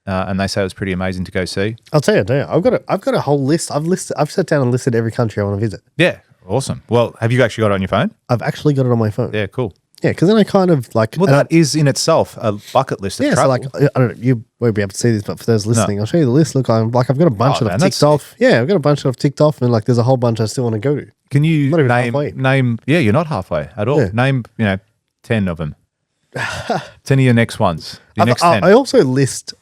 and they say it was pretty amazing to go see. I'll tell you, I've got a whole list. I've sat down and listed every country I want to visit. Yeah, awesome. Well, have you actually got it on your phone? I've actually got it on my phone. Yeah, cool. Yeah, because then I kind of like. Well, that is in itself a bucket list of yeah, travel. so like I don't know, you won't be able to see this, but for those listening, I'll show you the list. Look, I've got a bunch Oh, of man, them that's ticked off. Yeah, I've got a bunch of ticked off, and like there's a whole bunch I still want to go to. Can you Not even halfway. name? Yeah, you're not halfway at all. Yeah. Name 10 of them. 10 of your next ones. Your next 10. I also list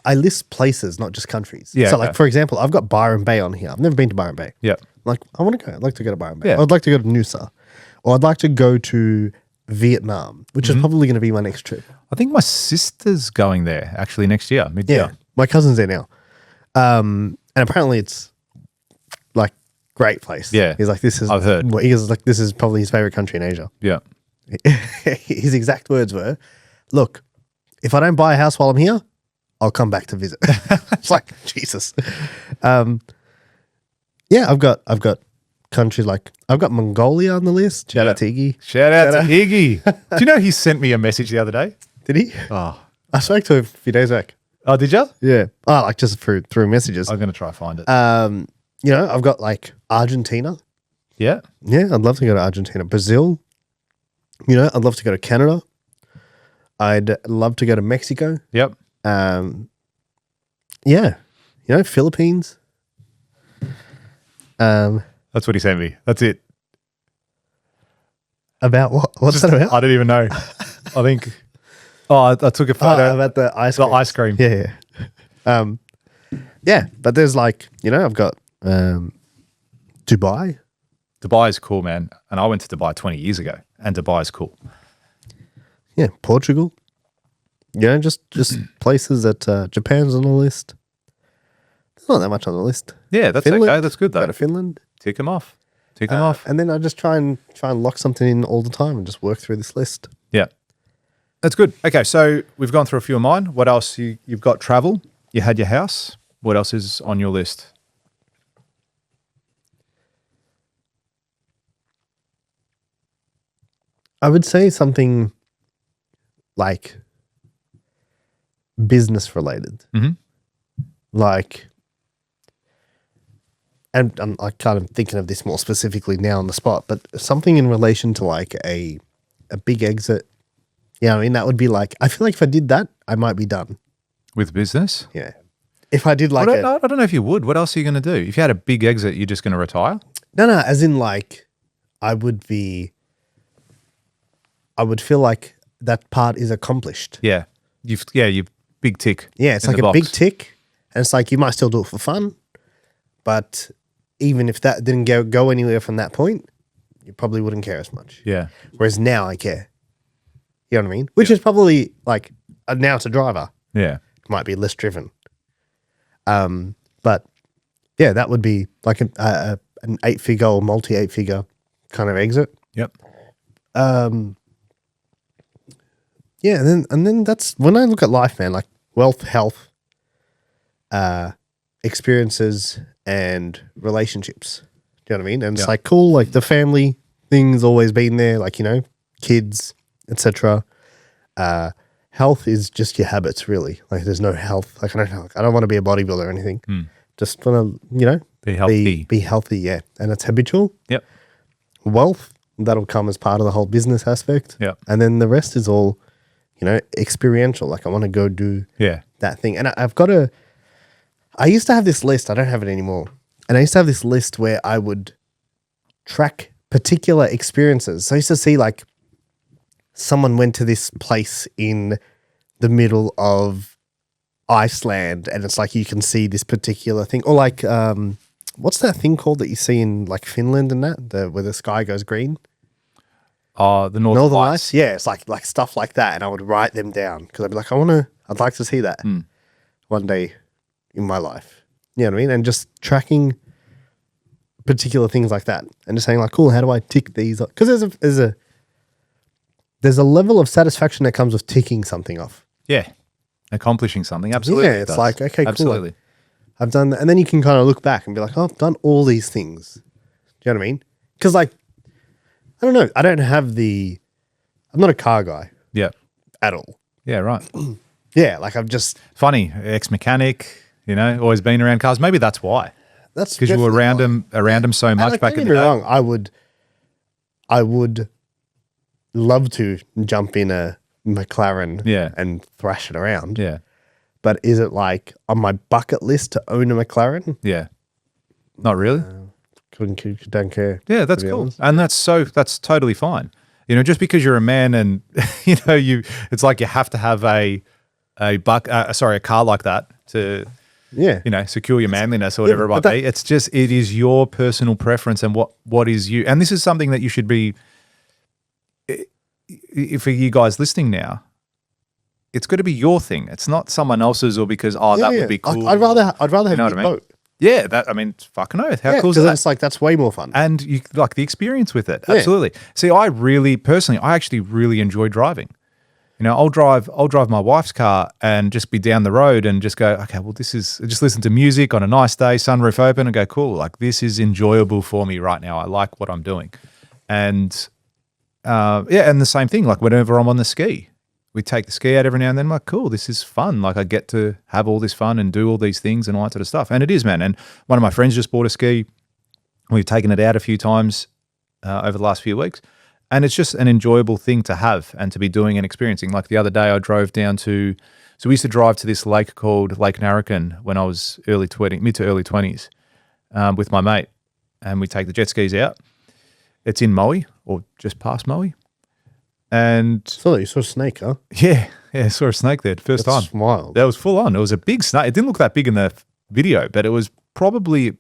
places, not just countries. Yeah, So okay. like for example, I've got Byron Bay on here. I've never been to Byron Bay. Yeah. Like I want to go. I'd like to go to Byron Bay. Yeah. I'd like to go to Noosa, or I'd like to go to Vietnam, which is probably going to be my next trip. I think my sister's going there actually next year, mid-year. Yeah, my cousin's there now, and apparently it's like great place. Yeah. he's like this is. I've heard. Well, he was like this is probably his favorite country in Asia. Yeah. His exact words were, "Look, if I don't buy a house while I'm here, I'll come back to visit." It's like Jesus. Yeah, I've got countries like I've got Mongolia on the list. Shout out to Iggy. Shout out to Iggy. Do you know he sent me a message the other day? Did he? Oh, I spoke to him a few days back. oh, did you? Yeah. Oh, like just through messages. I'm going to try to find it. I've got like Argentina. Yeah. Yeah, I'd love to go to Argentina. Brazil. I'd love to go to Canada. I'd love to go to Mexico. Yep. Yeah. Philippines. That's what he sent me. That's it. About what? What's that about? I don't even know. I think. Oh, I took a photo. About the ice The cream. ice cream. Yeah. Yeah, but there's like, I've got Dubai. Dubai is cool, man. And I went to Dubai 20 years ago, and Dubai is cool. Yeah, Portugal. Just places that Japan's on the list. There's not that much on the list. Yeah, that's Finland. okay. That's good Go though. to Finland. Tick them off. Tick them off. And then I just try and lock something in all the time and just work through this list. Yeah. That's good. Okay, so we've gone through a few of mine. What else? You've got travel. You had your house. What else is on your list? I would say something like business related. Mhm. Like, and I'm kind of thinking of this more specifically now on the spot, but something in relation to like a big exit. Yeah, I mean, that would be like, I feel like if I did that, I might be done. With business? Yeah. If I did like I don't know if you would. What else are you going to do? If you had a big exit, you're just going to retire? No, as in like, I would feel like that part is accomplished. Yeah. You've big tick. Yeah, it's in like the a big box. tick. And it's like, you might still do it for fun, but even if that didn't go anywhere from that point, you probably wouldn't care as much. Yeah. Whereas now I care. You know what I mean? Which is probably like now it's a driver. Yeah. Might be less driven. But yeah, that would be like an 8-figure or multi 8-figure kind of exit. Yep. Yeah, and then that's when I look at life, man, like wealth, health, experiences, and relationships. Do you know what I mean? And it's like cool, like the family thing's always been there, like, you know, kids, etc. Health is just your habits, really. Like there's no health. Like I don't want to be a bodybuilder or anything. Just want to, you know, Be healthy. Be healthy, yeah. And it's habitual. Yep. Wealth, that'll come as part of the whole business aspect. Yep. And then the rest is all, you know, experiential. Like I want to go do that thing. And I used to have this list. I don't have it anymore. And I used to have this list where I would track particular experiences. So I used to see like someone went to this place in the middle of Iceland and it's like you can see this particular thing. Or like, what's that thing called that you see in like Finland and that, where the sky goes green? The Northern Lights. Yeah, it's like stuff like that. And I would write them down because I'd be like, I'd like to see that one day in my life. You know what I mean? And just tracking particular things like that and just saying like, cool, how do I tick these off? Because there's a level of satisfaction that comes with ticking something off. Yeah. Accomplishing something. Absolutely. Yeah, it's like, okay, absolutely. Cool. I've done that. And then you can kind of look back and be like, oh, I've done all these things. Do you know what I mean? Because like, I don't know. I'm not a car guy. Yeah. At all. Yeah, right. Yeah, like I've just. Funny, ex-mechanic, you know, always been around cars. Maybe that's why. That's because you were around them so much back in the day. Don't get me wrong. I would love to jump in a McLaren and thrash it around. Yeah. But is it like on my bucket list to own a McLaren? Yeah. Not really? Don't care. Yeah, that's cool. Honest. And that's totally fine. You know, just because you're a man and you know, it's like you have to have a car like that to you know, secure your manliness or whatever it might be. It's just, it is your personal preference and what is you. And this is something that you should be, for you guys listening now, it's got to be your thing. It's not someone else's or because, that would be cool. I'd rather have you know boat. Yeah, fucking oath. How cool is that? It's like, that's way more fun. And you like the experience with it. Absolutely. See, I actually really enjoy driving. You know, I'll drive my wife's car and just be down the road and just go, okay, well, just listen to music on a nice day, sunroof open, and go, cool, like this is enjoyable for me right now. I like what I'm doing. And and the same thing, like whenever I'm on the ski, we take the ski out every now and then. I'm like, cool, this is fun. Like I get to have all this fun and do all these things and all that sort of stuff. And it is, man. And one of my friends just bought a ski. We've taken it out a few times over the last few weeks. And it's just an enjoyable thing to have and to be doing and experiencing. Like the other day I drove down so we used to drive to this lake called Lake Narracon when I was mid to early 20s with my mate. And we take the jet skis out. It's in Maui or just past Maui. And so you saw a snake, huh? Yeah, saw a snake there first time. That's wild. That was full on. It was a big snake. It didn't look that big in the video, but it was probably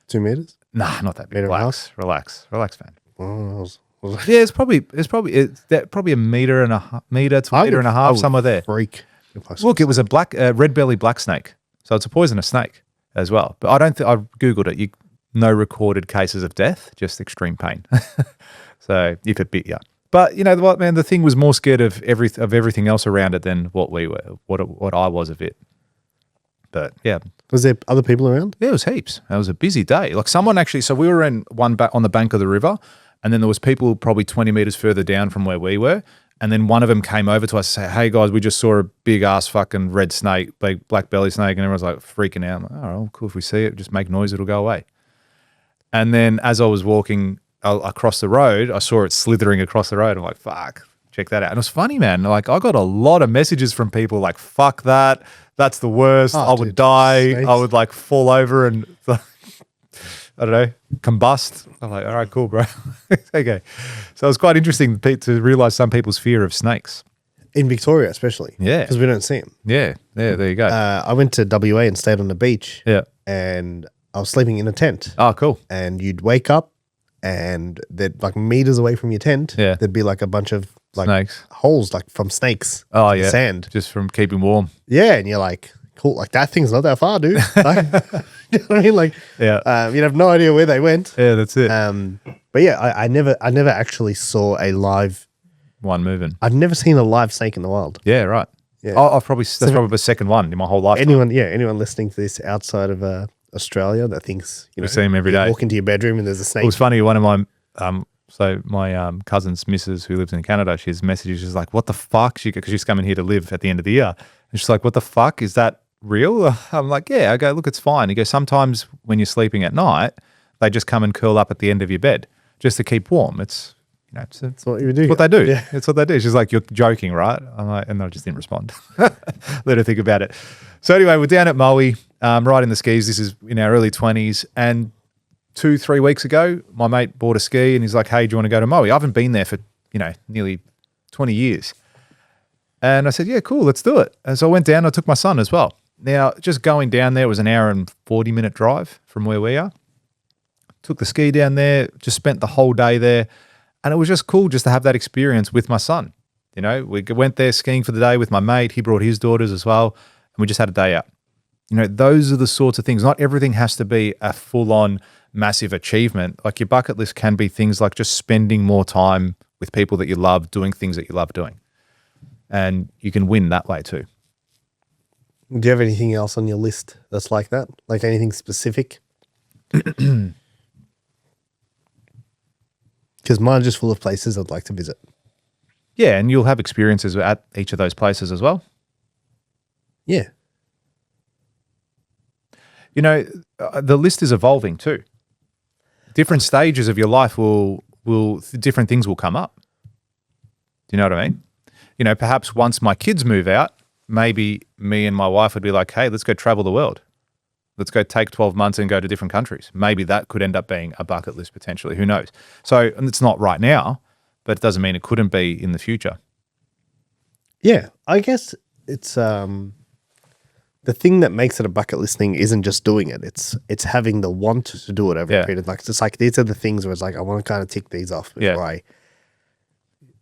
2 meters. Nah, not that big. Relax, man. Oh, yeah, it's probably a meter and a meter to a meter and a half, somewhere there. Freak. Look, it was a red belly black snake, so it's a poisonous snake as well. But I googled it. No recorded cases of death, just extreme pain. So if it bit you. But you know what, man? The thing was more scared of everything else around it than what we were, what I was of it. But yeah, was there other people around? Yeah, it was heaps. It was a busy day. Like someone actually. So we were in on the bank of the river, and then there was people probably 20 meters further down from where we were, and then one of them came over to us and said, "Hey guys, we just saw a big ass fucking red snake, big black belly snake," and everyone's like freaking out. I'm like, "Oh, well, cool. If we see it, just make noise, it'll go away." And then as I was walking across the road, I saw it slithering across the road. I'm like, fuck, check that out. And it was funny, man. Like I got a lot of messages from people like, fuck that. That's the worst. I would die. Snakes. I would like fall over and I don't know, combust. I'm like, all right, cool, bro. Okay. So it was quite interesting to realize some people's fear of snakes. In Victoria, especially. Yeah. Because we don't see them. Yeah. Yeah, there you go. I went to WA and stayed on the beach. Yeah. And I was sleeping in a tent, Oh, cool. and you'd wake up, and that like meters away from your tent, Yeah. there'd be like a bunch of like Snakes. holes like from snakes. Oh, in the yeah. sand. Just from keeping warm. Yeah, and you're like, cool, like that thing's not that far, dude. Like, you know what I mean? Like, Yeah. you have no idea where they went. Yeah, that's it. But yeah, I never actually saw a live. One moving. I've never seen a live snake in the wild. Yeah, right. Yeah. Oh, that's probably the second one in my whole life. Anyone listening to this outside of Australia that thinks We see 'em every day. walk into your bedroom and there's a It snake. was funny. One of my cousin's missus who lives in Canada, she's messages. She's like, "What the fuck?" Because she's coming here to live at the end of the year, and she's like, "What the fuck? Is that real?" I'm like, "Yeah." I go, "Look, it's fine." He goes, "Sometimes when you're sleeping at night, they just come and curl up at the end of your bed just to keep warm. It's it's That's what you do. what they do. Yeah. It's what they do." She's like, "You're joking, right?" I'm like, and I just didn't respond. Let her think about it. So anyway, we're down at Maui, riding the skis. This is in our early 20s, and 2-3 weeks ago, my mate bought a ski and he's like, "Hey, do you want to go to Maui?" I haven't been there for, nearly 20 years. And I said, "Yeah, cool, let's do it." And so I went down, I took my son as well. Now, just going down there was an hour and 40-minute drive from where we are. Took the ski down there, just spent the whole day there. And it was just cool just to have that experience with my son. We went there skiing for the day with my mate. He brought his daughters as well. And we just had a day out. Those are the sorts of things. Not everything has to be a full-on massive achievement. Like your bucket list can be things like just spending more time with people that you love, doing things that you love doing. And you can win that way too. Do you have anything else on your list that's like that? Like anything specific? Because mine's just full of places I'd like to visit. Yeah, and you'll have experiences at each of those places as well. Yeah. The list is evolving too. Different stages of your life different things will come up. Do you know what I mean? Perhaps once my kids move out, maybe me and my wife would be like, "Hey, let's go travel the world. Let's go take 12 months and go to different countries." Maybe that could end up being a bucket list potentially. Who knows? So and it's not right now, but it doesn't mean it couldn't be in the future. Yeah. I guess it's the thing that makes it a bucket list thing isn't just doing it. It's having the want to do it over a period of like it's like these are the things where it's like I want to kind of tick these off before I,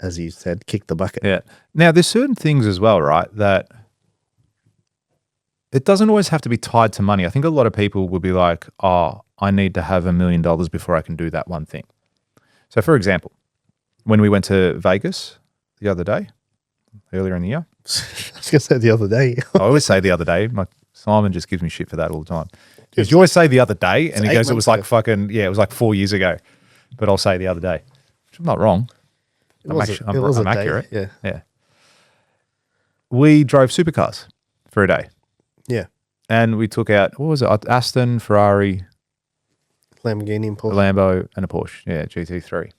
as you said, kick the bucket. Yeah. Now there's certain things as well, right, that it doesn't always have to be tied to money. I think a lot of people will be like, "Oh, I need to have $1 million before I can do that one thing." So for example, when we went to Vegas the other day, earlier in the year, I was going to say the other day. I always say the other day. Simon just gives me shit for that all the time. Because you always say the other day, and he goes, "It was like it was like 4 years ago." But I'll say the other day. Which I'm not wrong. I'm accurate. Yeah. Yeah. We drove supercars for a day. Yeah. And we took out, what was it? Aston, Ferrari, Lamborghini and a Porsche. Lambo, and a Porsche. Yeah, GT3.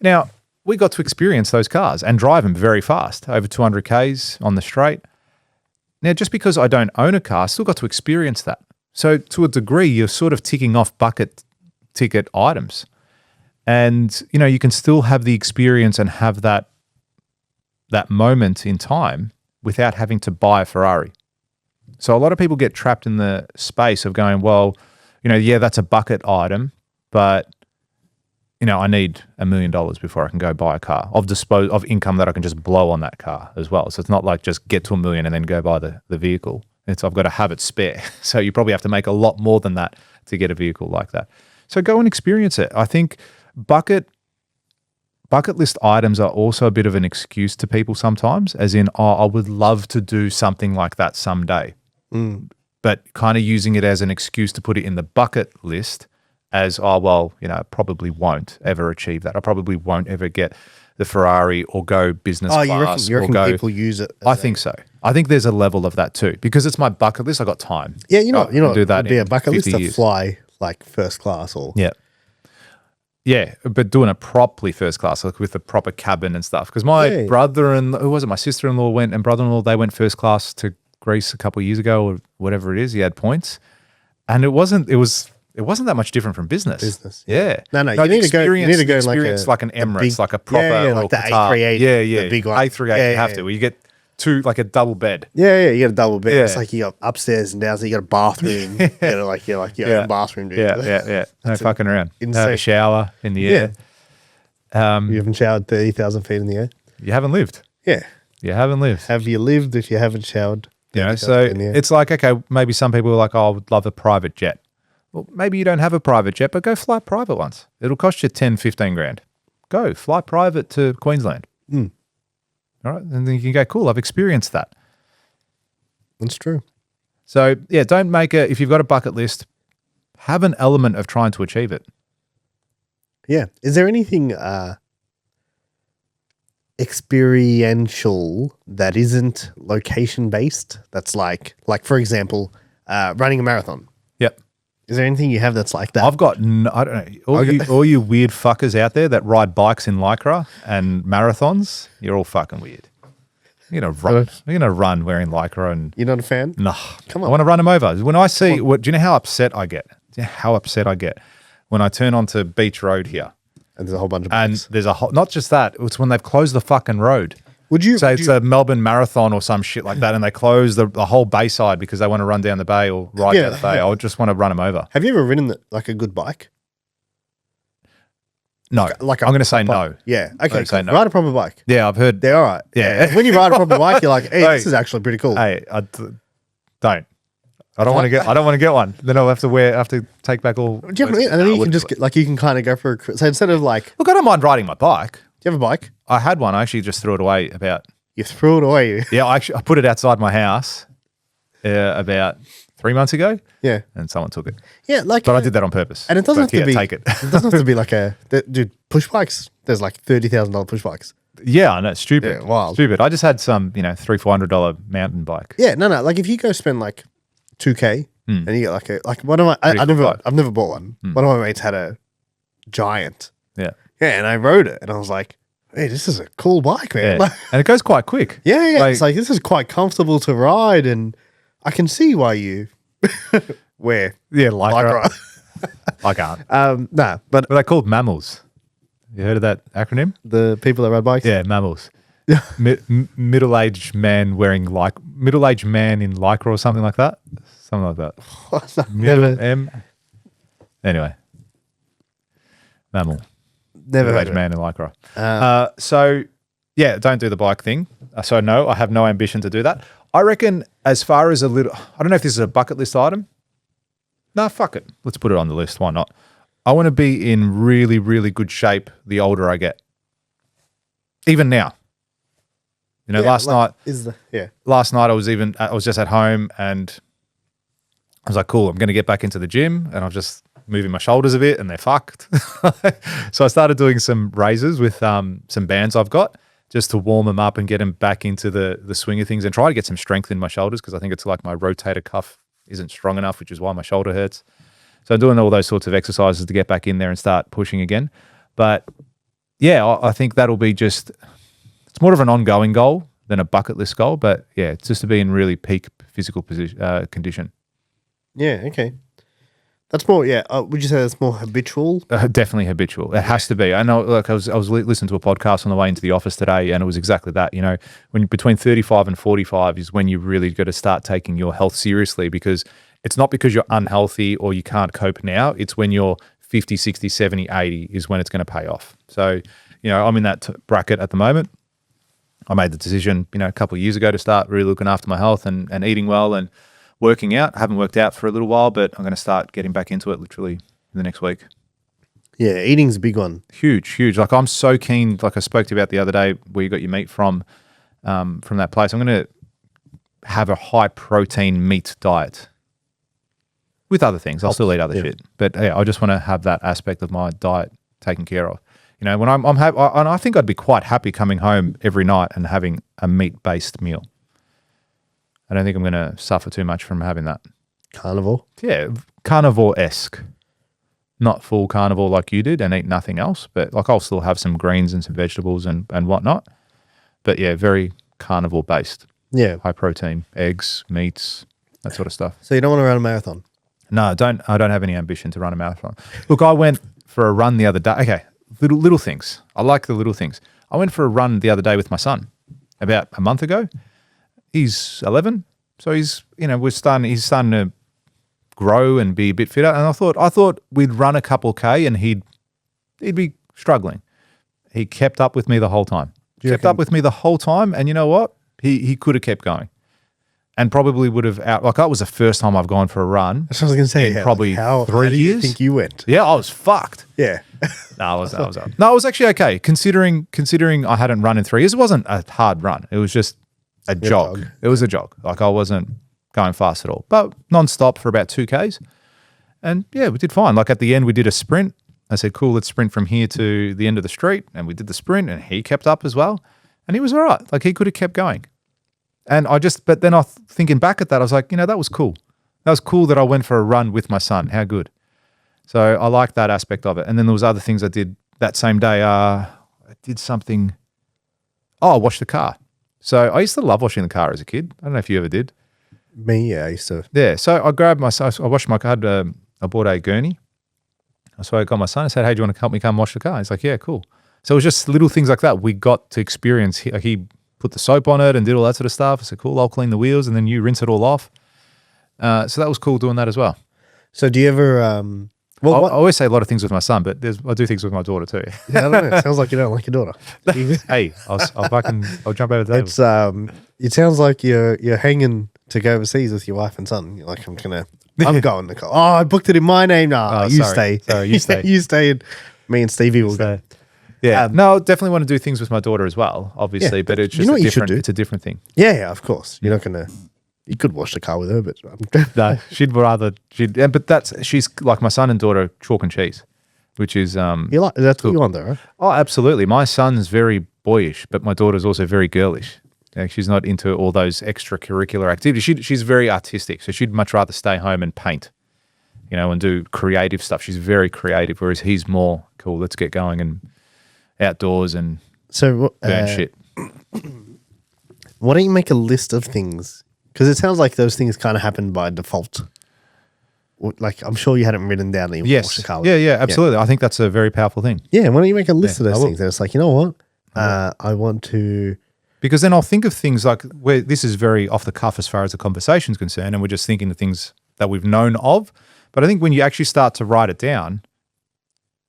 Now, we got to experience those cars and drive them very fast, over 200 Ks on the straight. Now, just because I don't own a car, I still got to experience that. So to a degree, you're sort of ticking off bucket ticket items. And, you can still have the experience and have that moment in time without having to buy a Ferrari. So a lot of people get trapped in the space of going, well, that's a bucket item, but I need $1 million before I can go buy a car of income that I can just blow on that car as well. So it's not like just get to $1 million and then go buy the vehicle. I've got to have it spare. So you probably have to make a lot more than that to get a vehicle like that. So go and experience it. I think bucket list items are also a bit of an excuse to people sometimes, as in, "Oh, I would love to do something like that someday." But kind of using it as an excuse to put it in the bucket list as, "Oh, well, I probably won't ever achieve that. I probably won't ever get the Ferrari or go business class." You reckon people use it? I think so. I think there's a level of that too, because it's my bucket list. I got time. Yeah, you know, do that. It'd be a bucket list to years. fly like first class or Yeah, but doing it properly first class, like with a proper cabin and stuff. Because my brother-in-law, who was it? My sister-in-law went, and brother-in-law, they went first class to Greece a couple of years ago or whatever it is. He had points, and it wasn't that much different from business. Yeah. No, No, you need to go. You need to go like an Emirates, big, like a proper like the Qatar. A380. Yeah. The big one. A380. You have to. Where you get like a double bed. Yeah, you got a double bed. Yeah. It's like you got upstairs and downstairs. You got a bathroom. You got your own bathroom. Dude. Yeah. No fucking around. Have insane. a shower in the air. You haven't showered 30,000 feet in the air. You haven't lived. Yeah. You haven't lived. Have you lived if you haven't showered? You know, 30,000 so feet in the air? it's like, okay, maybe some people are like, oh, I would love a private jet. Well, maybe you don't have a private jet, but go fly private once. It'll cost you 10, 15 grand. Go fly private to Queensland. Mm. All right. And then you can go, cool, I've experienced that. That's true. So yeah, don't make if you've got a bucket list, have an element of trying to achieve it. Yeah. Is there anything experiential that isn't location based? That's like for example, running a marathon. Yep. Is there anything you have that's like that? I've got, I don't know, all you weird fuckers out there that ride bikes in Lycra and marathons, you're all fucking weird. You're gonna run wearing Lycra and You're not a fan? no, Come I on. want to run them over. When I see, do you know how upset I get? Do you know how upset I get when I turn onto Beach Road here And there's a whole bunch of and bikes. there's not just that, it's when they've closed the fucking road. Would you Say it's a Melbourne Marathon or some shit like that, and they close the whole Bayside because they want to run down the bay or ride down the bay. I would just want to run them over. have you ever ridden like a good bike? No, Like I'm going to say no. Yeah. I'm Okay. gonna say Cool. no. Ride a proper bike. Yeah, I've heard. They're all right. Yeah. When you ride a proper bike, you're like, hey, Hey. this is actually pretty cool. Hey, don't. I don't want to get one. Then I'll have to take back all. Do you have, and then you can just get, like, you can kind of go for a, so instead of like, do Look, I don't mind riding my bike. you have a bike? I had one. I actually just threw it away You threw it away. Yeah, I put it outside my house about 3 months ago, Yeah. and someone took it. Yeah. Like, But I did that on purpose. and it doesn't But have to be, take it. it doesn't have to be like dude, push bikes. There's like $30,000 push bikes. Yeah, I know, it's stupid. Yeah, wild. Stupid. I just had some, $300-$400 mountain bike. Yeah. No. Like if you go spend like $2,000 and you get like one of my, I've never bought one. One of my mates had a Giant. Yeah. Yeah. And I rode it and I was like, hey, this is a cool bike, man. Yeah. And it goes quite quick. Yeah. Like- It's like, this is quite comfortable to ride. And I can see why you wear Yeah, Lycra. Lycra. I can't. Nah, but But they're called mammals. You heard of that acronym? the people that ride bikes. Yeah, mammals. Middle-aged man middle-aged man in Lycra or something like that. Something like that. never Anyway. Mammal. heard Middle-aged of it. man in Lycra. So, yeah, don't do the bike thing. So, no, I have no ambition to do that. I reckon as far as I don't know if this is a bucket list item. Nah, fuck it. Let's put it on the list. Why not? I want to be in really, really good shape the older I get. Even now. Yeah, last night I was just at home and I was like, cool, I'm going to get back into the gym, and I'm just moving my shoulders a bit and they're fucked. So I started doing some raises with some bands I've got just to warm them up and get them back into the swing of things and try to get some strength in my shoulders, because I think it's like my rotator cuff isn't strong enough, which is why my shoulder hurts. So I'm doing all those sorts of exercises to get back in there and start pushing again. But yeah, I think that'll be it's more of an ongoing goal than a bucket list goal. But yeah, it's just to be in really peak physical condition. Yeah, okay. That's more, yeah. Would you say that's more habitual? Definitely habitual. It has to be. I know. Look, I was listening to a podcast on the way into the office today, and it was exactly that. When between 35 and 45 is when you really got to start taking your health seriously, because it's not because you're unhealthy or you can't cope now. It's when you're 50, 60, 70, 80 is when it's going to pay off. So, I'm in that bracket at the moment. I made the decision, a couple of years ago to start really looking after my health and eating well and working out. I haven't worked out for a little while, but I'm going to start getting back into it literally in the next week. Yeah, eating's a big one. Huge. Like, I'm so keen, like I spoke to you about the other day where you got your meat from that place. I'm going to have a high protein meat diet with other things. I'll still eat other shit. But yeah, I just want to have that aspect of my diet taken care of. When I'm happy, and I think I'd be quite happy coming home every night and having a meat-based meal. I don't think I'm going to suffer too much from having that. Carnivore. Yeah, carnivore-esque. Not full carnivore like you did and eat nothing else, but like I'll still have some greens and some vegetables and whatnot. But yeah, very carnivore-based. Yeah. High protein, eggs, meats, that sort of stuff. So you don't want to run a marathon? No, I don't have any ambition to run a marathon. Look, I went for a run the other day. Okay, little things. I like the little things. I went for a run the other day with my son about a month ago, he's 11, so he's he's starting to grow and be a bit fitter. And I thought we'd run a couple K and he'd be struggling. He kept up with me the whole time. And you know what? He could have kept going. And probably would have that was the first time I've gone for a run. That's what I was going to say. In probably 3 how do you years. think you went? Yeah, I was fucked. Yeah. No, I was up. No, it was actually okay. Considering I hadn't run in 3 years, it wasn't a hard run. It was just a jog. It was a jog. Like I wasn't going fast at all, but non-stop for about 2Ks. And yeah, we did fine. Like at the end, we did a sprint. I said, cool, let's sprint from here to the end of the street. And we did the sprint and he kept up as well. And he was all right. Like he could have kept going. And but then thinking back at that, I was like, that was cool. That was cool that I went for a run with my son. How good. So I liked that aspect of it. And then there was other things I did that same day. I did something. Oh, I washed the car. So I used to love washing the car as a kid. I don't know if you ever did. Me, yeah, I used to. Yeah. So I grabbed I washed my car. I bought a gurney. So I got my son and said, hey, do you want to help me come wash the car? He's like, yeah, cool. So it was just little things like that we got to experience. He put the soap on it and did all that sort of stuff. I said, cool, I'll clean the wheels and then you rinse it all off. So that was cool doing that as well. So do you ever, I always say a lot of things with my son, but I do things with my daughter too. Yeah, I don't know. It sounds like you don't like your daughter. Hey, I'll jump over the table. It sounds like you're hanging to go overseas with your wife and son. You're like, I'm going, Nicole. Oh, I booked it in my name now. You stay. Sorry, you stay. You stay and me and Stevie will go. Yeah. No, I definitely want to do things with my daughter as well, obviously, but it's just it's a different thing. Yeah, of course. You're not going to, you could wash the car with her, but no, but she's like my son and daughter, chalk and cheese, which is, that's cool. what you want though, right? Oh, absolutely. My son's very boyish, but my daughter's also very girlish. Like she's not into all those extracurricular activities. She's very artistic, so she'd much rather stay home and paint, and do creative stuff. She's very creative, whereas he's more cool. Let's get going and outdoors and burn shit. Why don't you make a list of things? Because it sounds like those things kind of happen by default. Like I'm sure you hadn't written down that you wash the car. Yeah, absolutely. Yeah. I think that's a very powerful thing. Yeah, why don't you make a list of those things? And it's like, you know what? I want to. Because then I'll think of things like where this is very off the cuff as far as the conversation is concerned, and we're just thinking of things that we've known of. But I think when you actually start to write it down,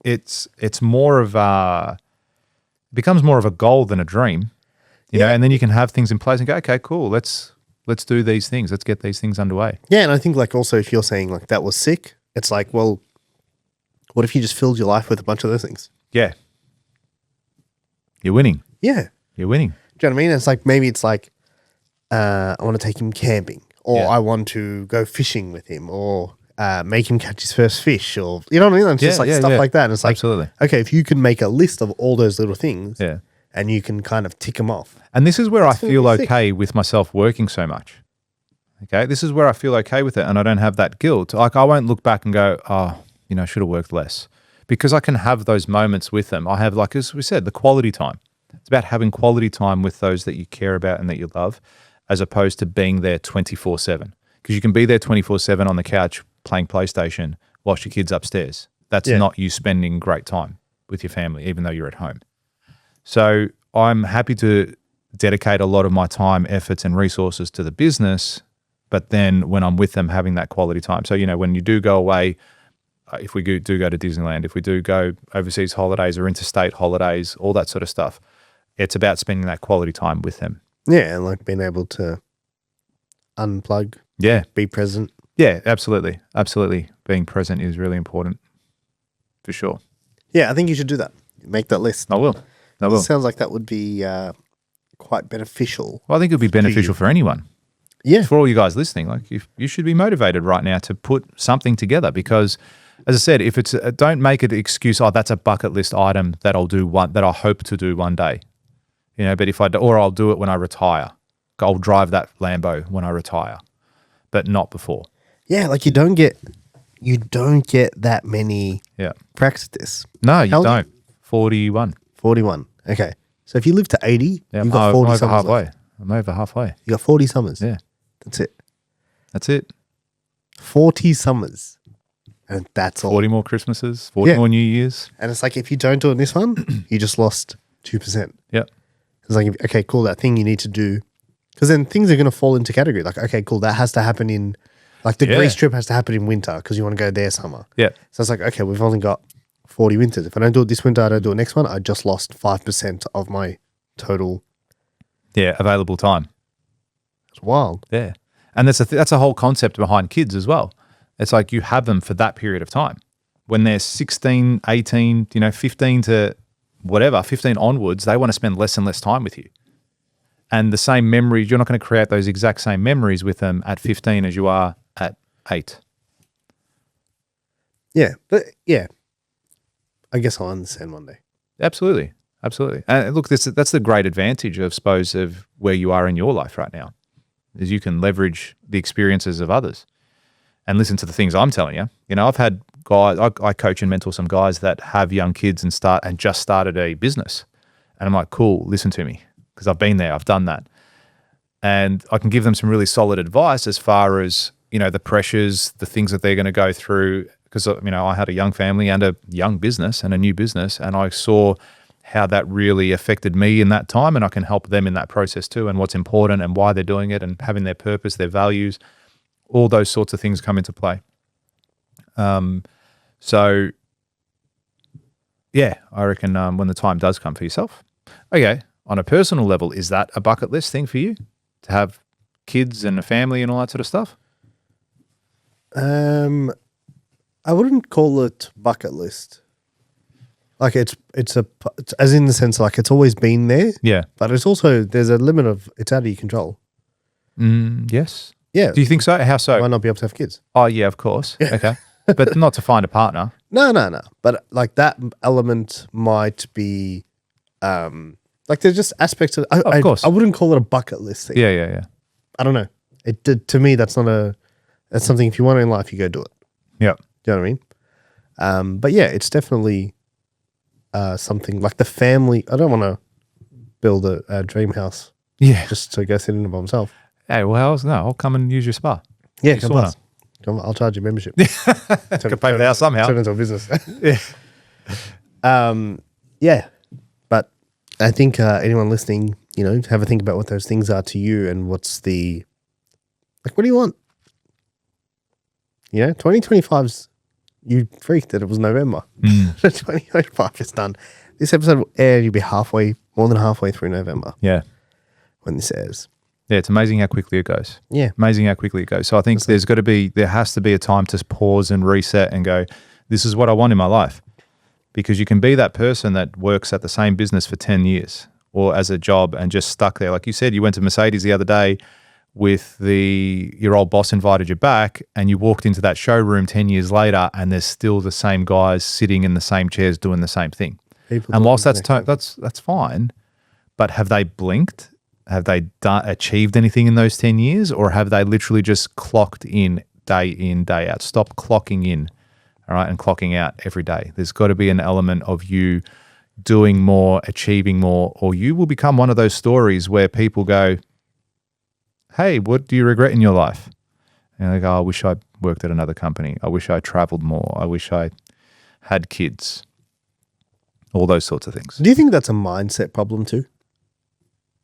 it's more of it becomes more of a goal than a dream, you know. And then you can have things in place and go, okay, cool, let's do these things, let's get these things underway. Yeah, and I think like also if you're saying like that was sick, it's like, well, what if you just filled your life with a bunch of those things? Yeah, you're winning. Yeah, you're winning. Do you know what I mean? It's like maybe it's like I want to take him camping, or I want to go fishing with him, or make him catch his first fish, or you know what I mean? It's just like stuff like that. And it's like, absolutely. Okay, if you can make a list of all those little things, and you can kind of tick them off. And this is where I feel okay with myself working so much. Okay, this is where I feel okay with it, and I don't have that guilt. Like I won't look back and go, oh, I should have worked less, because I can have those moments with them. I have, like as we said, the quality time. It's about having quality time with those that you care about and that you love, as opposed to being there 24/7. Because you can be there 24/7 on the couch playing PlayStation whilst your kid's upstairs. That's not you spending great time with your family, even though you're at home. So I'm happy to dedicate a lot of my time, efforts, and resources to the business, but then when I'm with them, having that quality time. So, when you do go away, if we do go to Disneyland, if we do go overseas holidays or interstate holidays, all that sort of stuff, it's about spending that quality time with them. Yeah, and like being able to unplug. Yeah. Be present. Yeah, absolutely. Absolutely. Being present is really important, for sure. Yeah, I think you should do that. Make that list. I will. It sounds like that would be quite beneficial. Well, I think it would be beneficial for anyone. Yeah. For all you guys listening, like you should be motivated right now to put something together, because as I said, if it's don't make it an excuse, oh, that's a bucket list item that I'll do that I hope to do one day. But I'll do it when I retire. I'll drive that Lambo when I retire, but not before. Yeah, like you don't get that many practice. No, you don't. 41. 41. Okay. So if you live to 80, you've got 40 summers halfway. left. I'm over halfway. You got 40 summers. Yeah. That's it. 40 summers. And that's all. 40 more Christmases, 40 more New Years. And it's like, if you don't do it in this one, you just lost 2%. Yep. It's like, okay, cool, that thing you need to do Because then things are going to fall into category. Like, okay, cool. That has to happen in, like the Greece trip has to happen in winter because you want to go there summer. Yeah. So it's like, okay, we've only got 40 winters. If I don't do it this winter, I don't do it next one. I just lost 5% of my total. Yeah, available time. It's wild. Yeah. And that's a whole concept behind kids as well. It's like you have them for that period of time. When they're 16, 18, 15 to whatever, 15 onwards, they want to spend less and less time with you. And the same memories, you're not going to create those exact same memories with them at 15 as you are at 8. Yeah. But yeah, I guess I'll understand one day. Absolutely. Absolutely. And look, that's the great advantage, of suppose, of where you are in your life right now, is you can leverage the experiences of others and listen to the things I'm telling you. I've had guys, I coach and mentor some guys that have young kids and just started a business. And I'm like, cool, listen to me, because I've been there, I've done that. And I can give them some really solid advice as far as, the pressures, the things that they're going to go through. Because, I had a young family and a young business and a new business, and I saw how that really affected me in that time, and I can help them in that process too, and what's important and why they're doing it and having their purpose, their values, all those sorts of things come into play. So yeah, I reckon when the time does come for yourself. Okay, on a personal level, is that a bucket list thing for you, to have kids and a family and all that sort of stuff? I wouldn't call it bucket list. Like it's as in the sense like it's always been there. Yeah. But it's also, there's a limit of, it's out of your control. Yes. Yeah. Do you think so? How so? Might not be able to have kids. Oh yeah, of course. Okay. But not to find a partner. No. But like that element might be, like there's just aspects of course. I wouldn't call it a bucket list thing. Yeah. I don't know. To me, that's something, if you want it in life, you go do it. Yeah. Do you know what I mean? But yeah, it's definitely something like the family. I don't want to build a dream house. Yeah. Just to go sit in it by myself. Hey, well, I'll come and use your spa. Yeah, Your come sauna. on. I'll charge you membership. Could pay for the house somehow. Turn it into a business. Yeah. Yeah. But I think anyone listening, have a think about what those things are to you and what's the, like, what do you want? 2025's, you freaked that it was November. 2025 is done. This episode will air, you'll be more than halfway through November Yeah. when this airs. Yeah, it's amazing how quickly it goes. Yeah. Amazing how quickly it goes. So I think there has to be a time to pause and reset and go, this is what I want in my life. Because you can be that person that works at the same business for 10 years or as a job and just stuck there. Like you said, you went to Mercedes the other day with your old boss invited you back, and you walked into that showroom 10 years later and there's still the same guys sitting in the same chairs doing the same thing. And whilst that's fine, but have they blinked? Have they achieved anything in those 10 years, or have they literally just clocked in, day out? Stop clocking in, all right, and clocking out every day. There's got to be an element of you doing more, achieving more, or you will become one of those stories where people go, hey, what do you regret in your life? And they go, I wish I worked at another company. I wish I traveled more. I wish I had kids. All those sorts of things. Do you think that's a mindset problem too?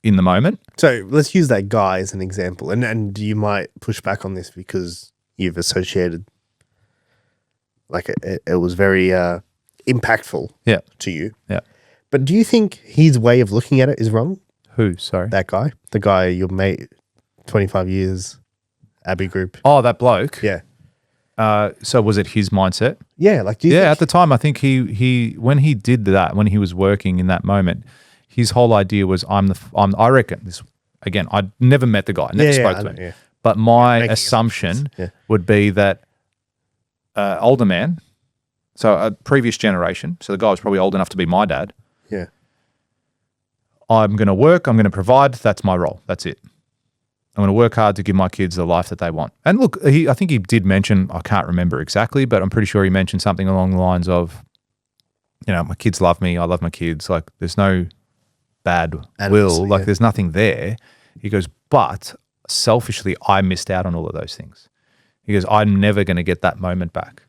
In the moment? So let's use that guy as an example. And you might push back on this because you've associated, like it was very impactful to you. Yeah. But do you think his way of looking at it is wrong? Who? Sorry. That guy? The guy your mate, 25 years, Abbey Group. Oh, that bloke? Yeah. So was it his mindset? Yeah. Like, do you think at the time, I think he when he did that, when he was working in that moment, his whole idea was I reckon this, again, I'd never met the guy, never spoke to him. Yeah. But my assumption would be that older man, so a previous generation, so the guy was probably old enough to be my dad. Yeah. I'm going to work, I'm going to provide, that's my role, that's it. I'm going to work hard to give my kids the life that they want. And look, I think he did mention, I can't remember exactly, but I'm pretty sure he mentioned something along the lines of, my kids love me, I love my kids, like there's no bad will, like there's nothing there. He goes, but selfishly, I missed out on all of those things. He goes, I'm never going to get that moment back.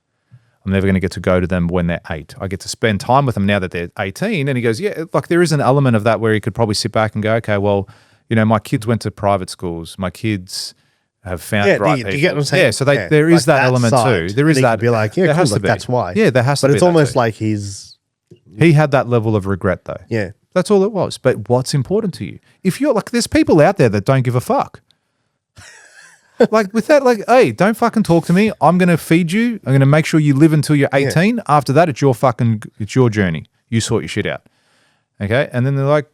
I'm never going to get to go to them when they're 8. I get to spend time with them now that they're 18. And he goes, yeah, like there is an element of that where he could probably sit back and go, okay, well, my kids went to private schools. My kids have found Yeah, right do people. you get what I'm saying? Yeah, so Yeah, there is like that element side. too. There is They that. could be like, yeah, there cool, has to like, be. that's why. Yeah, there has to But be. it's that almost too. like he had that level of regret though. yeah. That's all it was. But what's important to you? If you're like, there's people out there that don't give a fuck. Like with that, like, hey, don't fucking talk to me. I'm going to feed you. I'm going to make sure you live until you're 18. After that, it's your journey. You sort your shit out. Okay. And then they're like,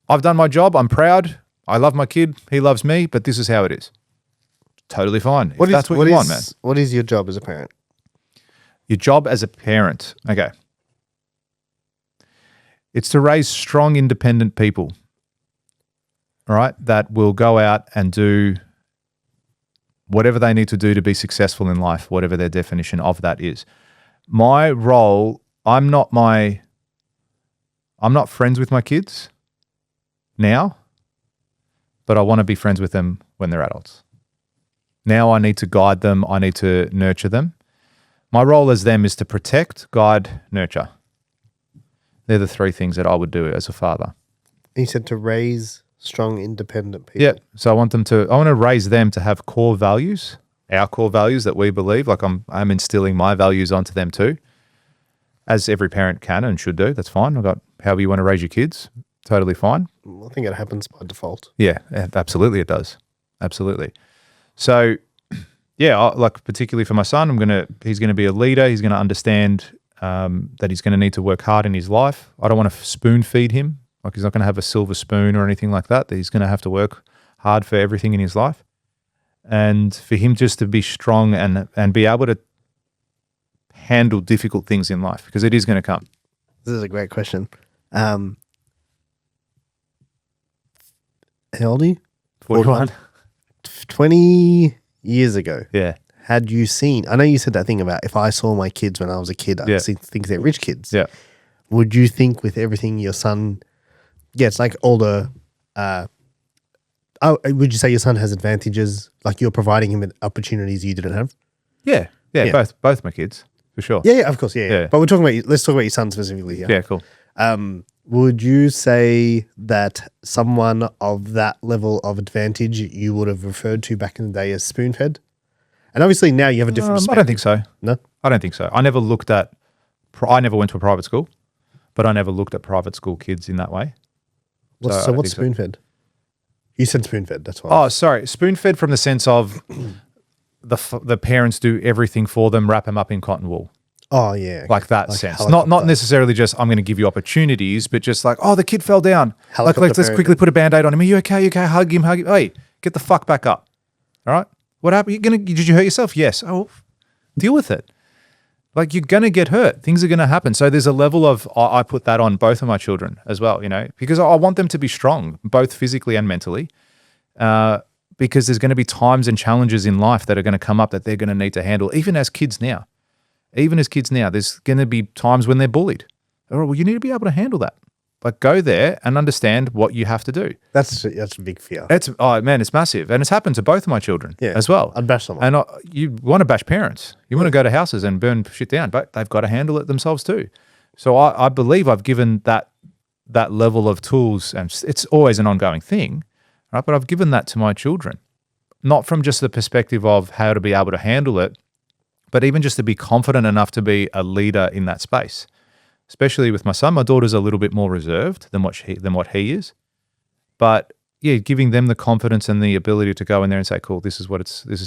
I've done my job. I'm proud. I love my kid. He loves me, but this is how it is. Totally fine. If that's what you want, man. What is your job as a parent? Your job as a parent. Okay. It's to raise strong, independent people. All right. That will go out and do whatever they need to do to be successful in life, whatever their definition of that is. My role, I'm not friends with my kids now, but I want to be friends with them when they're adults. Now I need to guide them. I need to nurture them. My role as them is to protect, guide, nurture. They're the three things that I would do as a father. You said to raise strong, independent people. Yeah. So I want to raise them to have core values, our core values that we believe. Like I'm instilling my values onto them too, as every parent can and should do. That's fine. I've got however you want to raise your kids. Totally fine. I think it happens by default. Yeah, absolutely it does. Absolutely. So yeah, like particularly for my son, he's going to be a leader. He's going to understand that he's going to need to work hard in his life. I don't want to spoon feed him. Like he's not going to have a silver spoon or anything like that. He's going to have to work hard for everything in his life. And for him just to be strong and be able to handle difficult things in life, because it is going to come. This is a great question. How old are you? 41. 20 years ago. Yeah. Had you seen, I know you said that thing about if I saw my kids when I was a kid, I'd think they're rich kids. Yeah. Would you think with everything your son gets, like all the, would you say your son has advantages, like you're providing him with opportunities you didn't have? Yeah. Yeah. Both my kids, for sure. Yeah, of course. Yeah. But let's talk about your son specifically here. Yeah, cool. Would you say that someone of that level of advantage you would have referred to back in the day as spoon-fed? And obviously now you have a different perspective. I don't think so. No? I don't think so. I never went to a private school, but I never looked at private school kids in that way. So what's spoon-fed? You said spoon-fed, that's why. Oh, sorry. Spoon-fed from the sense of the parents do everything for them, wrap them up in cotton wool. Oh, yeah. Like that sense. Not necessarily just I'm going to give you opportunities, but just like, oh, the kid fell down. Like, let's quickly put a Band-Aid on him. Are you okay? Hug him. Hey, get the fuck back up. All right? What happened? Did you hurt yourself? Yes. Oh, deal with it. Like you're going to get hurt. Things are going to happen. So there's a level of, I put that on both of my children as well, because I want them to be strong, both physically and mentally, because there's going to be times and challenges in life that are going to come up that they're going to need to handle, even as kids now. There's going to be times when they're bullied. All right, well, you need to be able to handle that. Like go there and understand what you have to do. That's a big fear. It's massive. And it's happened to both of my children as well. I'd bash someone. And you want to bash parents. You want to go to houses and burn shit down, but they've got to handle it themselves too. So I believe I've given that level of tools, and it's always an ongoing thing, right? But I've given that to my children, not from just the perspective of how to be able to handle it, but even just to be confident enough to be a leader in that space. Especially with my son, my daughter's a little bit more reserved than what he is. But yeah, giving them the confidence and the ability to go in there and say, cool, this is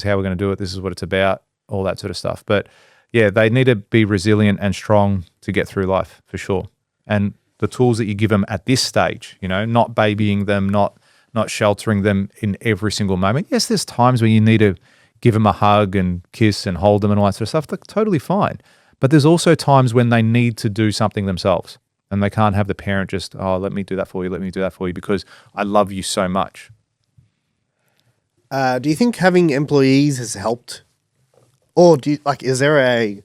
how we're going to do it. This is what it's about, all that sort of stuff. But yeah, they need to be resilient and strong to get through life for sure. And the tools that you give them at this stage, not babying them, not sheltering them in every single moment. Yes, there's times where you need to give them a hug and kiss and hold them and all that sort of stuff. That's totally fine. But there's also times when they need to do something themselves and they can't have the parent just, oh, let me do that for you because I love you so much. Do you think having employees has helped? Or is there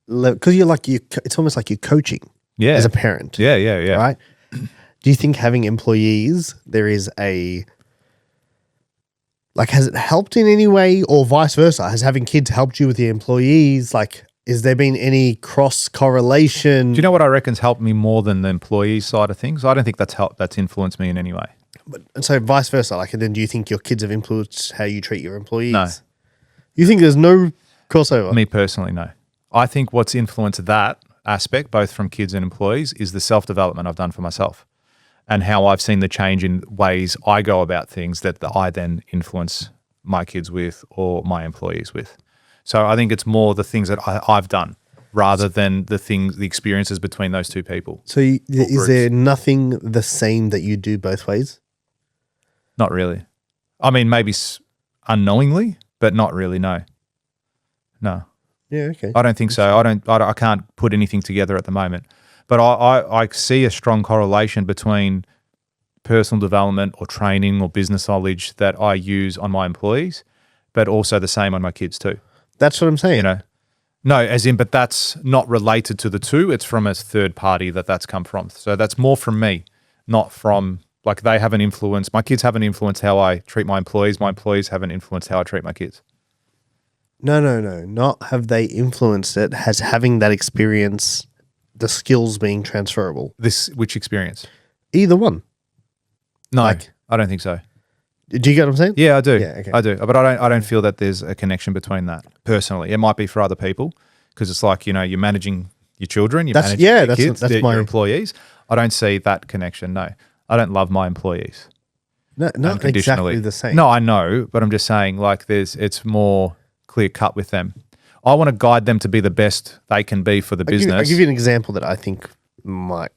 because it's almost like you're coaching as a parent. Yeah. Right? Do you think having employees, there is has it helped in any way or vice versa? Has having kids helped you with the employees? Is there been any cross correlation? Do you know what I reckon's helped me more than the employee side of things? I don't think that's influenced me in any way. And so vice versa. Like, and then do you think your kids have influenced how you treat your employees? No. You think there's no crossover? Me personally, no. I think what's influenced that aspect, both from kids and employees, is the self-development I've done for myself and how I've seen the change in ways I go about things that I then influence my kids with or my employees with. So I think it's more the things that I've done rather than the experiences between those two people. So is there nothing the same that you do both ways? Not really. I mean, maybe unknowingly, but not really, no. No. Yeah, okay. I don't think so. I can't put anything together at the moment. But I see a strong correlation between personal development or training or business knowledge that I use on my employees, but also the same on my kids too. That's what I'm saying. You know, no, as in, but that's not related to the two. It's from a third party that's come from. So that's more from me, not from like they haven't influenced, my kids haven't influenced how I treat my employees. My employees haven't influenced how I treat my kids. No. Not have they influenced it. Has having that experience, the skills being transferable. Which experience? Either one. No, Like- I don't think so. Do you get what I'm saying? Yeah, I do. Yeah, okay. I do. But I don't feel that there's a connection between that personally. It might be for other people because it's like, you're managing your children, you're managing your kids, your employees. I don't see that connection, no. I don't love my employees. No, not exactly the same. No, I know, but I'm just saying like it's more clear cut with them. I want to guide them to be the best they can be for the business. I'll give you an example that I think might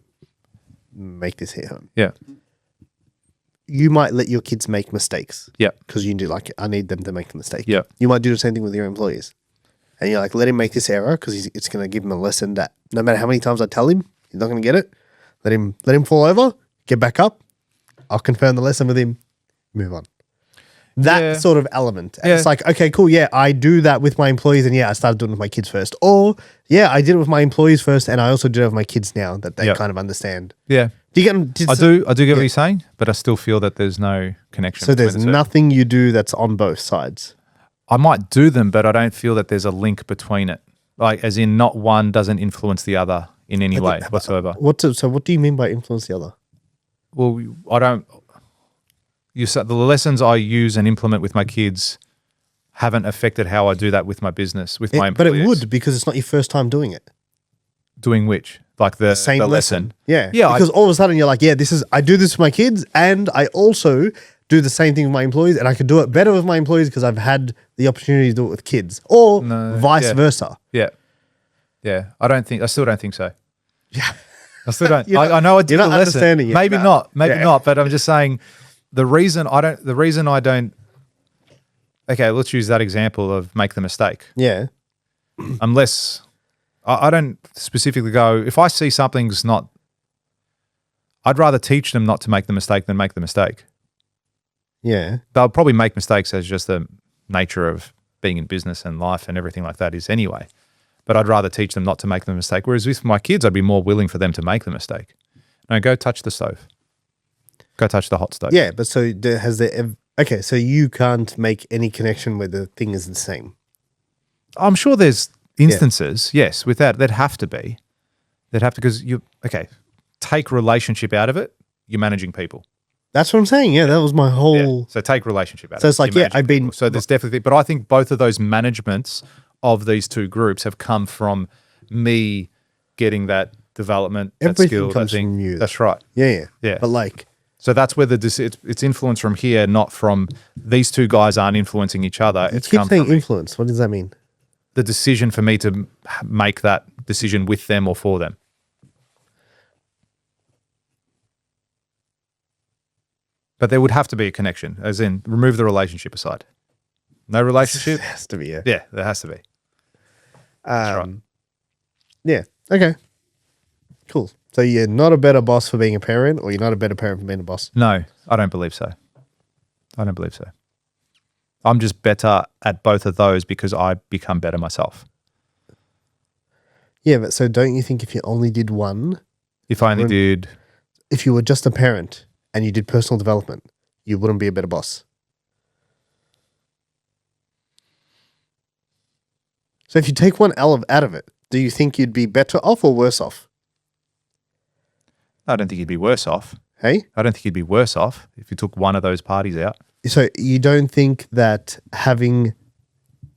make this hit home. Yeah. You might let your kids make mistakes. Yeah. Because you do like, I need them to make the mistake. Yeah. You might do the same thing with your employees. And you're like, let him make this error because it's going to give him a lesson that no matter how many times I tell him, he's not going to get it. Let him fall over, get back up. I'll confirm the lesson with him, move on. That sort of element. And it's like, okay, cool. Yeah, I do that with my employees and I started doing it with my kids first. Or I did it with my employees first and I also do it with my kids now that they kind of understand. Yeah. Do you get? I do get what you're saying, but I still feel that there's no connection. So there's nothing you do that's on both sides. I might do them, but I don't feel that there's a link between it. Like, as in, not one doesn't influence the other in any way whatsoever. So what do you mean by influence the other? Well, I don't. The lessons I use and implement with my kids haven't affected how I do that with my business, with my employees. But it would because it's not your first time doing it. Doing which? Like the same lesson. Yeah. Yeah. Because all of a sudden you're like, I do this with my kids and I also do the same thing with my employees and I could do it better with my employees because I've had the opportunity to do it with kids or vice versa. Yeah. Yeah. I still don't think so. Yeah. I still don't. I know I did the lesson. Understanding it. Maybe not, but I'm just saying the reason I don't, okay, let's use that example of make the mistake. Yeah. Unless I don't specifically go, if I see something's not, I'd rather teach them not to make the mistake than make the mistake. Yeah. They'll probably make mistakes as just the nature of being in business and life and everything like that is anyway. But I'd rather teach them not to make the mistake. Whereas with my kids, I'd be more willing for them to make the mistake. No, go touch the stove. Go touch the hot stove. Yeah, but so okay, so you can't make any connection where the thing is the same. I'm sure there's instances, yes, with that. There'd have to be. Because take relationship out of it, you're managing people. That's what I'm saying. Yeah, that was my whole. Yeah. So take relationship out of it. So it's like, I've been. People. So there's definitely, but I think both of those managements of these two groups have come from me getting that development, that skill. Comes from you. That's right. Yeah. Yeah. But so that's where it's influence from here, not from these two guys aren't influencing each other. You keep saying influence. What does that mean? The decision for me to make that decision with them or for them. But there would have to be a connection, as in remove the relationship aside. No relationship? There has to be, Yeah, there has to be. That's right. Yeah, okay. Cool. So you're not a better boss for being a parent or you're not a better parent for being a boss? No, I don't believe so. I'm just better at both of those because I become better myself. Yeah, but so don't you think if you only did one... If I only did... If you were just a parent and you did personal development, you wouldn't be a better boss? So if you take one out of it, do you think you'd be better off or worse off? I don't think you'd be worse off. Hey? I don't think you'd be worse off if you took one of those parties out. So you don't think that having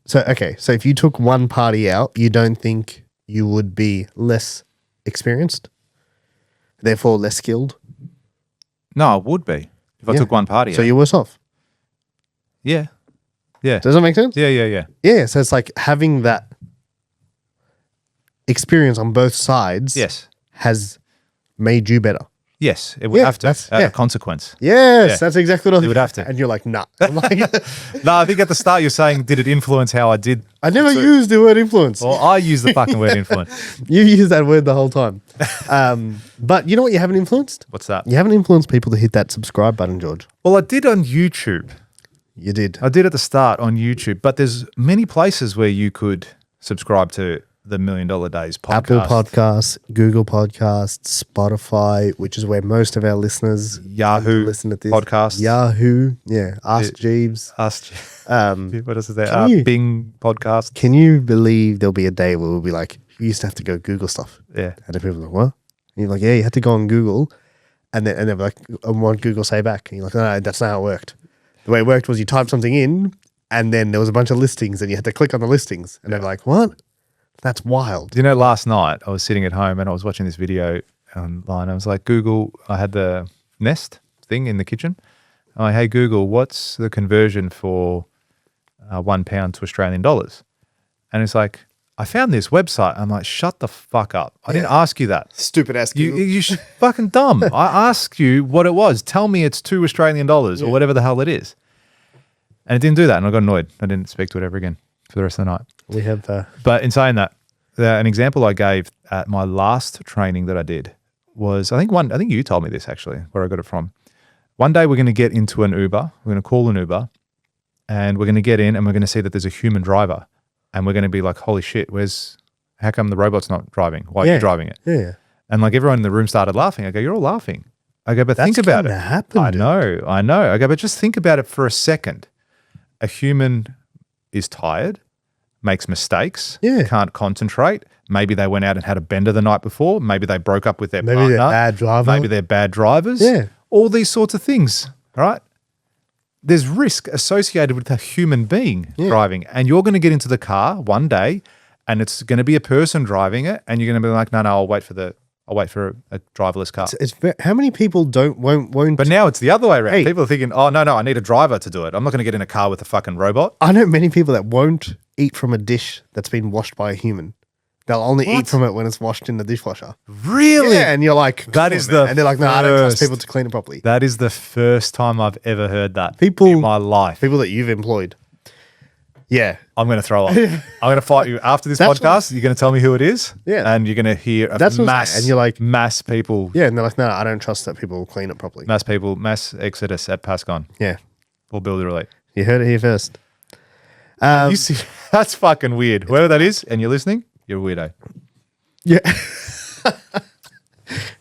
so if you took one party out, you don't think you would be less experienced, therefore less skilled? No, it would be if I took one party So out. you're worse off. Yeah. Yeah. Does that make sense? Yeah. Yeah. So it's like having that experience on both sides Yes. has made you better. Yes. It would Yeah, have to. that's- A yeah. consequence. Yes, Yeah. that's exactly what I You would have to. And you're like, nah. I'm like, No, I think at the start you're saying, did it influence how I did? I never used the word influence. Well, I use the fucking word influence. You use that word the whole time. But you know what you haven't influenced? What's that? You haven't influenced people to hit that subscribe button, George. Well, I did on YouTube. You did. I did at the start on YouTube, but there's many places where you could subscribe to the $1 Million Days podcast. Apple Podcasts, Google Podcasts, Spotify, which is where most of our listeners Yahoo listen to this. podcasts. Yahoo, yeah. Ask Jeeves. What else is there? Can you- Bing podcast. Can you believe there'll be a day where we'll be like, you used to have to go Google stuff. Yeah. And then people are like, what? And you're like, yeah, you had to go on Google. And they're like, and what Google say back? And you're like, no, that's not how it worked. The way it worked was you typed something in and then there was a bunch of listings and you had to click on the listings. And they're like, what? That's wild. Do you know, last night I was sitting at home and I was watching this video online. I was like, Google, I had the Nest thing in the kitchen. I'm like, hey, Google, what's the conversion for £1 to Australian dollars? And it's like, I found this website. I'm like, shut the fuck up. I didn't ask you that. Stupid ass You should fucking dumb. I asked you what it was. Tell me it's $2 Australian dollars or whatever the hell it is. And it didn't do that. And I got annoyed. I didn't speak to it ever again for the rest of the night. We have But in saying that, an example I gave at my last training that I did was, I think you told me this actually, where I got it from. One day we're going to get into an Uber. We're going to call an Uber and we're going to get in and we're going to see that there's a human driver. And we're going to be like, holy shit, how come the robot's not driving? Why are you driving it? Yeah. And like everyone in the room started laughing. I go, you're all laughing. I go, but That's think about it. gonna happen, I dude. know. I go, but just think about it for a second. A human is tired, makes mistakes, Yeah. can't concentrate. Maybe they went out and had a bender the night before. Maybe they broke up with their Maybe partner. they're bad driver. Maybe they're bad drivers. Yeah. All these sorts of things, all right? There's risk associated with a human being driving. And you're going to get into the car one day and it's going to be a person driving it and you're going to be like, no, I'll wait for a driverless car. How many people won't But now it's the other way around. Hey. People are thinking, oh, no, I need a driver to do it. I'm not going to get in a car with a fucking robot. I know many people that won't eat from a dish that's been washed by a human. They'll only eat from it when it's washed in the dishwasher. Really? Yeah, and you're like, That "Come is on, man." the and they're like, no, I don't trust first. people to clean it properly. That is the first time I've ever heard that People- in my life. People that you've employed. Yeah. I'm going to throw up. I'm going to fight you after this That's podcast. You're going to tell me who it is. Yeah. And you're going to hear a That's what I'm mass, saying. And you're like- mass people, Yeah, and they're like, no, I don't trust that people will clean it properly. mass exodus at Pascon Yeah. or Build a Relate. You heard it here first. You see, that's fucking weird. Whoever that is, and you're listening, you're a weirdo. Yeah.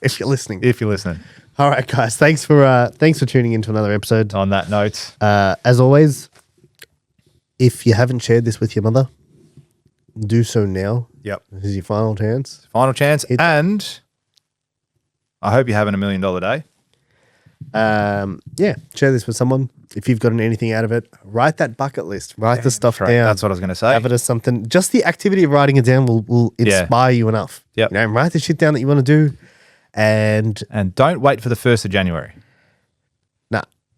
If you're listening. If you're listening. All right, guys. Thanks for tuning into another episode. On that note, As always, if you haven't shared this with your mother, do so now. yep. This is your final chance. Final chance. And I hope you're having $1 million day. Yeah, share this with someone. If you've gotten anything out of it, write that bucket list. Write the stuff Right. down. That's what I was going to say. Have it as something. Just the activity of writing it down will inspire you enough. Yep. You know, write the shit down that you want to do, and And don't wait for the 1st of January.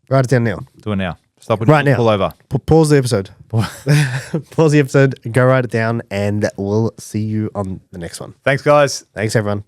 write it down now. Do it now. Stop when Right you now. pull over. Pause the episode. Pause the episode. Go write it down, and we'll see you on the next one. Thanks, guys. Thanks, everyone.